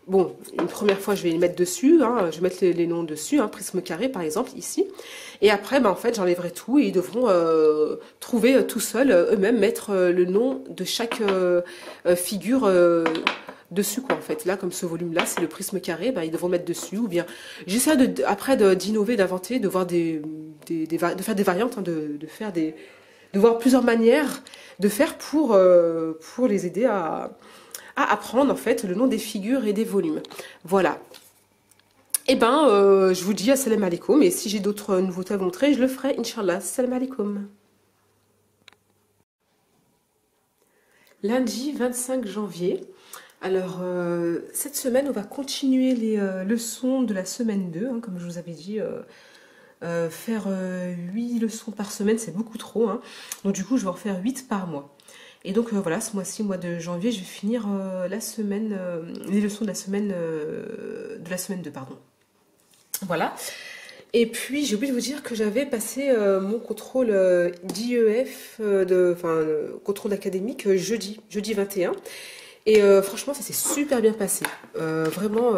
bon, une première fois, je vais les mettre dessus, hein, je vais mettre les noms dessus, hein, prisme carré, par exemple, ici. Et après, ben, en fait, j'enlèverai tout et ils devront trouver tout seuls, eux-mêmes, mettre le nom de chaque figure dessus, quoi, en fait. Là, comme ce volume-là, c'est le prisme carré, ben, ils devront mettre dessus. Ou bien, j'essaie après d'innover, d'inventer, de voir de faire des variantes, hein, de voir plusieurs manières de faire pour les aider à apprendre en fait le nom des figures et des volumes. Voilà. Et ben, je vous dis assalamu alaikum. Et si j'ai d'autres nouveautés à vous montrer, je le ferai, Inch'Allah. Assalamu alaikum. Lundi 25 janvier. Alors, cette semaine, on va continuer les leçons de la semaine 2. Hein, comme je vous avais dit, faire 8 leçons par semaine, c'est beaucoup trop. Hein. Donc, du coup, je vais en faire 8 par mois. Et donc voilà, ce mois-ci, mois de janvier, je vais finir la semaine, les leçons de la semaine 2, pardon. Voilà. Et puis j'ai oublié de vous dire que j'avais passé mon contrôle d'IEF, contrôle académique jeudi 21. Et franchement, ça s'est super bien passé. Vraiment,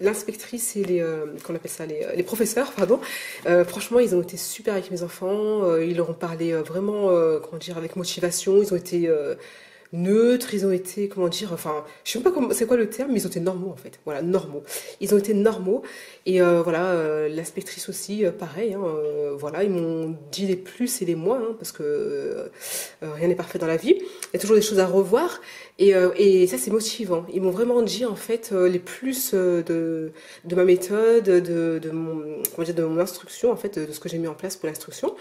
l'inspectrice et qu'on appelle ça, les professeurs, pardon. Franchement, ils ont été super avec mes enfants. Ils leur ont parlé vraiment, comment dire, avec motivation. Ils ont été neutres, ils ont été, comment dire, enfin, je sais même pas c'est quoi le terme, mais ils ont été normaux en fait. Voilà, normaux. Ils ont été normaux. Et voilà, l'inspectrice aussi, pareil. Hein, voilà, ils m'ont dit les plus et les moins, hein, parce que rien n'est parfait dans la vie. Il y a toujours des choses à revoir. Et ça, c'est motivant. Ils m'ont vraiment dit en fait les plus de ma méthode, de mon instruction, en fait, de ce que j'ai mis en place pour l'instruction.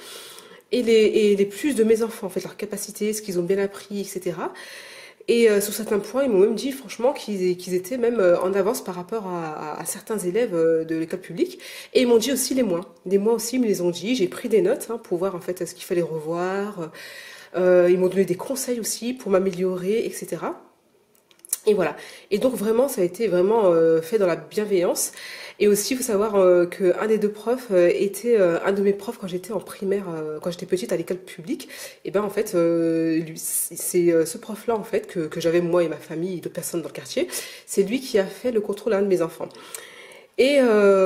Et les plus de mes enfants, en fait, leurs capacités, ce qu'ils ont bien appris, etc. Et sur certains points, ils m'ont même dit, franchement, qu'ils étaient même en avance par rapport à certains élèves de l'école publique. Et ils m'ont dit aussi les moins. Les moins aussi, ils me les ont dit. J'ai pris des notes hein, pour voir, en fait, ce qu'il fallait revoir. Ils m'ont donné des conseils aussi pour m'améliorer, etc. Et voilà. Et donc, vraiment, ça a été vraiment fait dans la bienveillance. Et aussi, il faut savoir qu'un des deux profs était un de mes profs quand j'étais en primaire, quand j'étais petite à l'école publique. Et ben en fait, c'est ce prof-là en fait que j'avais moi et ma famille et d'autres personnes dans le quartier. C'est lui qui a fait le contrôle à un de mes enfants. Et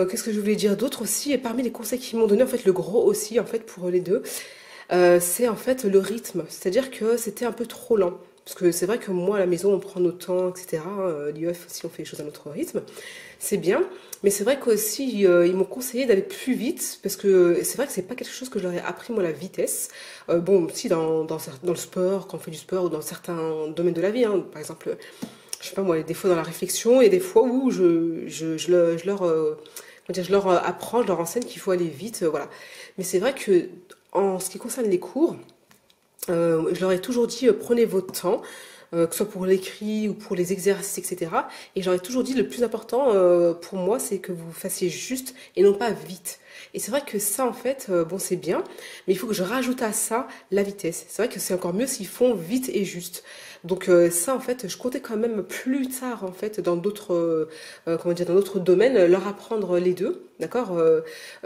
qu'est-ce que je voulais dire d'autre aussi? Et parmi les conseils qu'ils m'ont donné, en fait, le gros aussi en fait pour les deux, c'est en fait le rythme. C'est-à-dire que c'était un peu trop lent. Parce que c'est vrai que moi, à la maison, on prend notre temps, etc. L'IEF aussi, on fait les choses à notre rythme. C'est bien. Mais c'est vrai qu'aussi, ils m'ont conseillé d'aller plus vite. Parce que c'est vrai que c'est pas quelque chose que je leur ai appris, moi, la vitesse. Bon, si dans le sport, quand on fait du sport, ou dans certains domaines de la vie. Hein, par exemple, je sais pas moi, des fois dans la réflexion, et des fois où je leur apprends, je leur enseigne qu'il faut aller vite. Voilà. Mais c'est vrai que, en ce qui concerne les cours, je leur ai toujours dit prenez votre temps, que ce soit pour l'écrit ou pour les exercices, etc. Et j'aurais toujours dit le plus important pour moi, c'est que vous fassiez juste et non pas vite. Et c'est vrai que ça, en fait, bon, c'est bien, mais il faut que je rajoute à ça la vitesse. C'est vrai que c'est encore mieux s'ils font vite et juste. Donc ça, en fait, je comptais quand même plus tard, en fait, dans d'autres, comment dire, dans d'autres domaines, leur apprendre les deux, d'accord,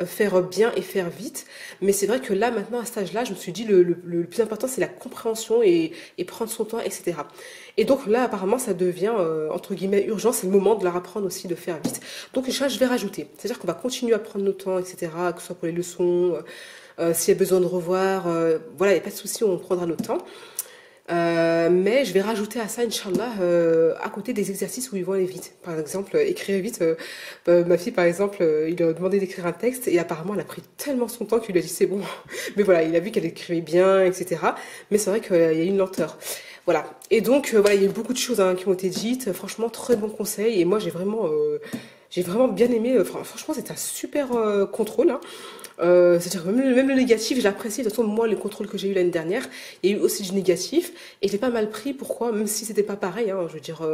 faire bien et faire vite. Mais c'est vrai que là, maintenant, à cet âge-là, je me suis dit le plus important, c'est la compréhension et prendre son temps, etc. Et donc là, apparemment, ça devient, entre guillemets, urgent. C'est le moment de leur apprendre aussi de faire vite. Donc je vais rajouter. C'est-à-dire qu'on va continuer à prendre nos temps, etc., que ce soit pour les leçons, s'il y a besoin de revoir, voilà, il n'y a pas de souci, on prendra notre temps. Mais je vais rajouter à ça, Inch'Allah, à côté des exercices où ils vont aller vite. Par exemple, écrire vite. Ma fille, par exemple, il lui a demandé d'écrire un texte et apparemment, elle a pris tellement son temps qu'il lui a dit c'est bon. Mais voilà, il a vu qu'elle écrivait bien, etc. Mais c'est vrai qu'il y a une lenteur. Voilà. Et donc, voilà, il y a eu beaucoup de choses hein, qui ont été dites. Franchement, très bons conseils. Et moi, j'ai vraiment bien aimé. Franchement, c'était un super contrôle. Hein. C'est-à-dire que même le négatif, j'ai apprécié. De toute façon, moi, les contrôles que j'ai eu l'année dernière, il y a eu aussi du négatif. Et je l'ai pas mal pris. Pourquoi? Même si c'était pas pareil. Hein, je veux dire,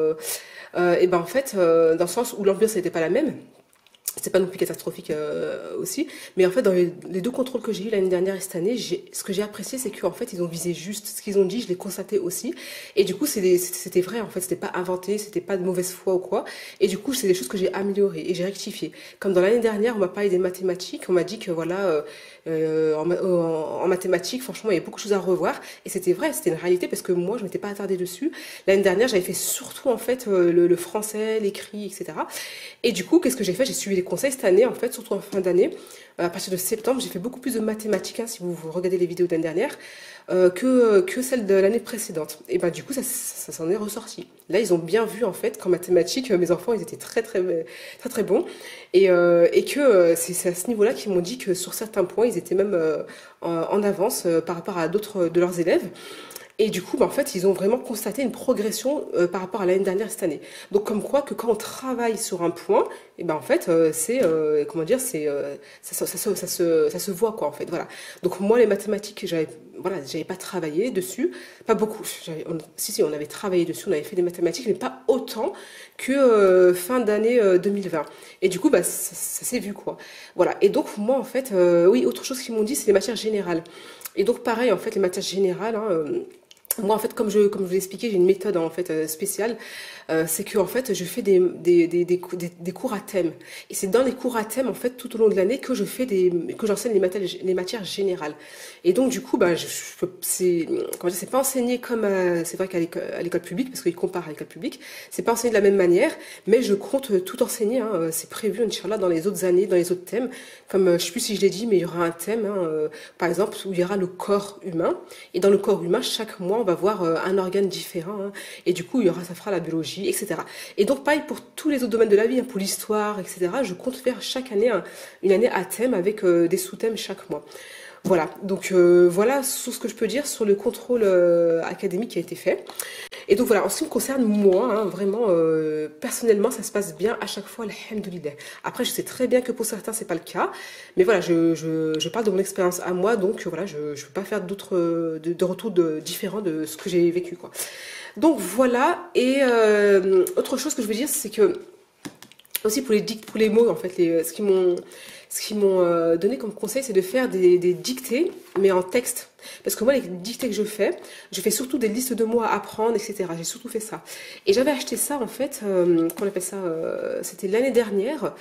et ben en fait, dans le sens où l'ambiance n'était pas la même. C'est pas non plus catastrophique aussi, mais en fait dans les deux contrôles que j'ai eu l'année dernière et cette année, ce que j'ai apprécié c'est qu'en fait ils ont visé juste ce qu'ils ont dit, je l'ai constaté aussi, et du coup c'était vrai en fait, c'était pas inventé, c'était pas de mauvaise foi ou quoi, et du coup c'est des choses que j'ai améliorées et j'ai rectifié. Comme dans l'année dernière on m'a parlé des mathématiques, on m'a dit que voilà en mathématiques franchement il y avait beaucoup de choses à revoir, et c'était vrai, c'était une réalité parce que moi je m'étais pas attardée dessus. L'année dernière j'avais fait surtout en fait le français, l'écrit, etc. Et du coup, qu'est-ce que j'ai fait? J'ai suivi les conseils cette année, en fait, surtout en fin d'année. À partir de septembre, j'ai fait beaucoup plus de mathématiques, hein, si vous regardez les vidéos de l'année dernière, que celles de l'année précédente. Et ben du coup, ça s'en est ressorti. Là, ils ont bien vu, en fait, qu'en mathématiques, mes enfants, ils étaient très bons. Et que c'est à ce niveau-là qu'ils m'ont dit que sur certains points, ils étaient même en avance par rapport à d'autres de leurs élèves. Et du coup, bah, en fait, ils ont vraiment constaté une progression par rapport à l'année dernière cette année. Donc, comme quoi que quand on travaille sur un point, et ben en fait, c'est comment dire, ça se voit quoi en fait. Voilà. Donc moi, les mathématiques, j'avais pas travaillé dessus, pas beaucoup. Si, on avait travaillé dessus, on avait fait des mathématiques, mais pas autant que fin d'année 2020. Et du coup, bah ça s'est vu quoi. Voilà. Et donc moi, en fait, oui, autre chose qu'ils m'ont dit, c'est les matières générales. Et donc pareil, en fait, les matières générales. Hein, moi, en fait, comme je vous l'ai expliqué, j'ai une méthode en fait spéciale. C'est que en fait, je fais des cours à thème. Et c'est dans les cours à thème, en fait, tout au long de l'année que que j'enseigne les matières générales. Et donc, du coup, bah, c'est pas enseigné comme, c'est vrai qu'à l'école publique, parce qu'ils comparent à l'école publique, c'est pas enseigné de la même manière, mais je compte tout enseigner. Hein, c'est prévu, Inch'Allah, dans les autres années, dans les autres thèmes. Comme, je sais plus si je l'ai dit, mais il y aura un thème, hein, par exemple, où il y aura le corps humain. Et dans le corps humain, chaque mois, on va voir un organe différent. Hein, et du coup, ça fera la biologie, etc. Et donc, pareil pour tous les autres domaines de la vie, hein, pour l'histoire, etc. Je compte faire chaque année une année à thème avec des sous-thèmes chaque mois. Voilà, donc voilà sur ce que je peux dire sur le contrôle académique qui a été fait. Et donc voilà, en ce qui me concerne, moi, hein, vraiment, personnellement, ça se passe bien à chaque fois, alhamdoulilah. Après, je sais très bien que pour certains, c'est pas le cas. Mais voilà, je parle de mon expérience à moi, donc voilà, je ne peux pas faire d'autres de retours différents de ce que j'ai vécu, quoi. Donc voilà, et autre chose que je veux dire, c'est que aussi pour les mots, en fait, ce qu'ils m'ont donné comme conseil, c'est de faire des dictées, mais en texte. Parce que moi, les dictées que je fais surtout des listes de mots à apprendre, etc. J'ai surtout fait ça. Et j'avais acheté ça, en fait, qu'on appelle ça, c'était l'année dernière,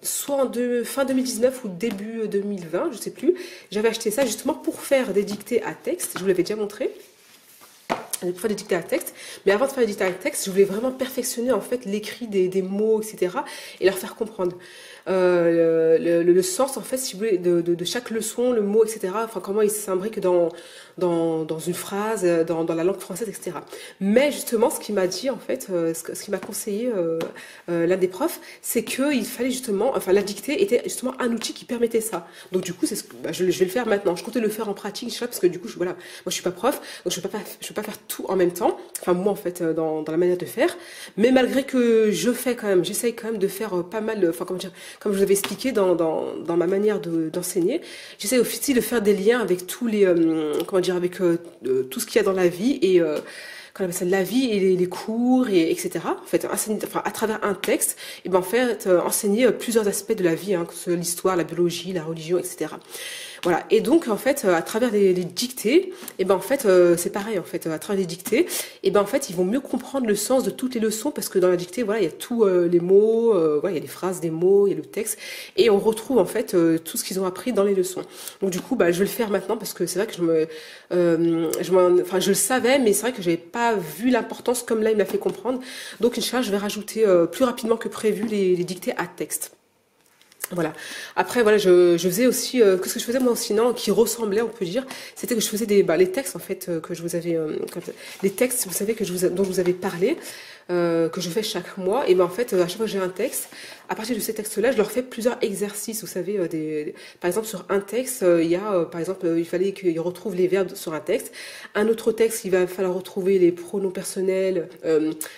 soit fin 2019 ou début 2020, je sais plus. J'avais acheté ça justement pour faire des dictées à texte. Je vous l'avais déjà montré. Pour faire des dictées à texte, mais avant de faire des dictées à texte, je voulais vraiment perfectionner en fait l'écrit des mots, etc. et leur faire comprendre le sens en fait, si vous voulez, de chaque leçon, le mot, etc. Enfin, comment il s'imbrique dans une phrase, dans la langue française, etc. Mais justement, ce qu'il m'a dit en fait, ce qu'il m'a conseillé l'un des profs, c'est qu'il fallait justement, enfin la dictée était justement un outil qui permettait ça. Donc du coup, je vais le faire maintenant. Je comptais le faire en pratique, parce que du coup, voilà, moi je suis pas prof, donc je peux pas faire tout en même temps. Enfin moi en fait, dans la manière de faire. Mais malgré que j'essaye quand même de faire pas mal, enfin comment dire, comme je vous avais expliqué dans ma manière d'enseigner, j'essaie aussi de faire des liens avec tous les, comment dire, avec tout ce qu'il y a dans la vie et qu'on appelle ça la vie et les cours et etc. En fait, à travers un texte, et ben en fait enseigner plusieurs aspects de la vie, hein, que ce soit l'histoire, la biologie, la religion, etc. Voilà. Et donc en fait, à travers les dictées, et ben en fait c'est pareil en fait, à travers les dictées, et ben en fait ils vont mieux comprendre le sens de toutes les leçons parce que dans la dictée, voilà, il y a tous les mots, voilà, il y a les phrases, des mots, il y a le texte, et on retrouve en fait tout ce qu'ils ont appris dans les leçons. Donc du coup, bah je vais le faire maintenant parce que c'est vrai que je le savais, mais c'est vrai que j'avais pas vu l'importance comme là il m'a fait comprendre. Donc Inch'Allah, je vais rajouter plus rapidement que prévu les dictées à texte. Voilà. Après, voilà, je faisais aussi, qu'est-ce que je faisais moi aussi, non, qui ressemblait, on peut dire, c'était que je faisais les textes en fait que je vous avais, les textes, vous savez dont je vous avais parlé, que je fais chaque mois. Et ben en fait, à chaque fois que j'ai un texte, à partir de ces textes-là, je leur fais plusieurs exercices. Vous savez, par exemple sur un texte, il y a, par exemple, il fallait qu'ils retrouvent les verbes sur un texte. Un autre texte, il va falloir retrouver les pronoms personnels,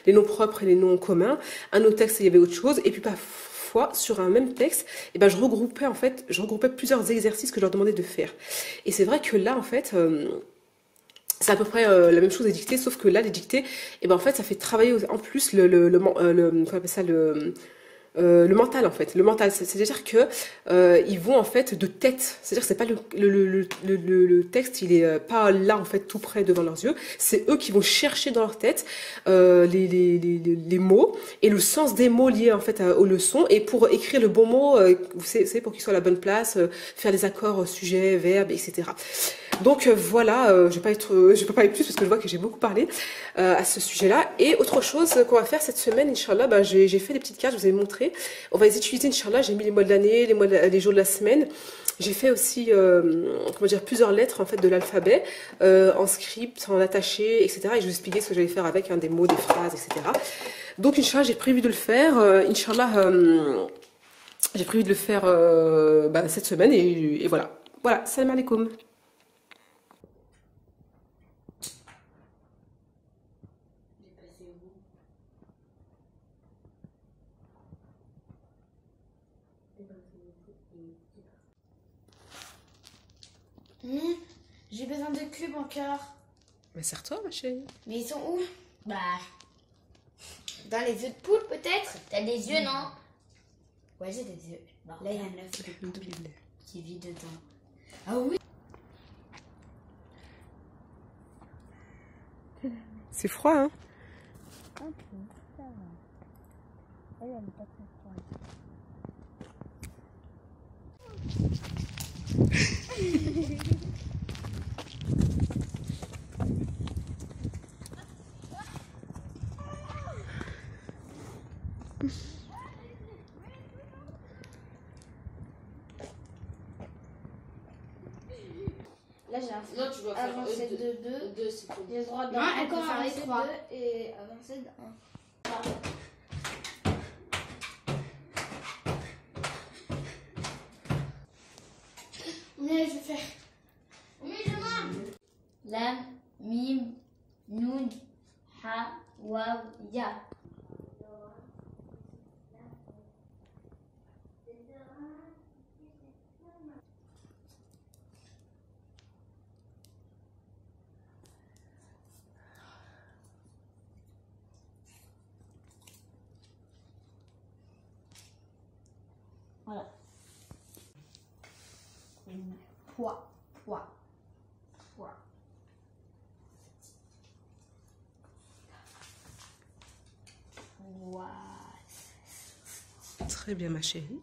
les noms propres et les noms communs. Un autre texte, il y avait autre chose. Et puis sur un même texte, et ben je regroupais plusieurs exercices que je leur demandais de faire. Et c'est vrai que là, en fait, c'est à peu près la même chose des dictées, sauf que là, les dictées, et ben en fait, ça fait travailler en plus comment on appelle ça, le mental en fait, le mental, c'est-à-dire que ils vont en fait de tête, c'est-à-dire que c'est pas le texte, il est pas là en fait tout près devant leurs yeux, c'est eux qui vont chercher dans leur tête les mots et le sens des mots liés en fait aux leçons, et pour écrire le bon mot, vous savez, pour qu'il soit à la bonne place, faire les accords sujet, verbe, etc. Donc voilà, je vais pas parler plus parce que je vois que j'ai beaucoup parlé à ce sujet-là. Et autre chose qu'on va faire cette semaine, Inch'Allah, ben, j'ai fait des petites cartes, je vous ai montré. On va les utiliser, Inch'Allah, j'ai mis les mois de l'année, les jours de la semaine. J'ai fait aussi, comment dire, plusieurs lettres en fait de l'alphabet, en script, en attaché, etc. Et je vous expliquais ce que j'allais faire avec, des mots, des phrases, etc. Donc Inch'Allah, j'ai prévu de le faire. Inch'Allah, j'ai prévu de le faire cette semaine et voilà. Voilà, salam alaikum. J'ai besoin de cubes encore. Mais serre-toi, ma chérie. Mais ils sont où? Bah, dans les œufs de poule peut-être. T'as des yeux, non? Ouais, j'ai des œufs. Bon, Là, il y a un œuf de poule qui vit dedans. Ah oui? C'est froid, hein? Un peu, ça va. Elle n'est pas très froide. Là, j'ai Non, tu dois faire avancé de 2. 2, c'est tout. J'ai le droit Non, elle peut faire les avancer 3. 2 et avancer de 1. Mais je vais faire. Oui, je vois. Lam, mim, noun, ha, waw, ya. Voilà. Poids. Très bien, ma chérie.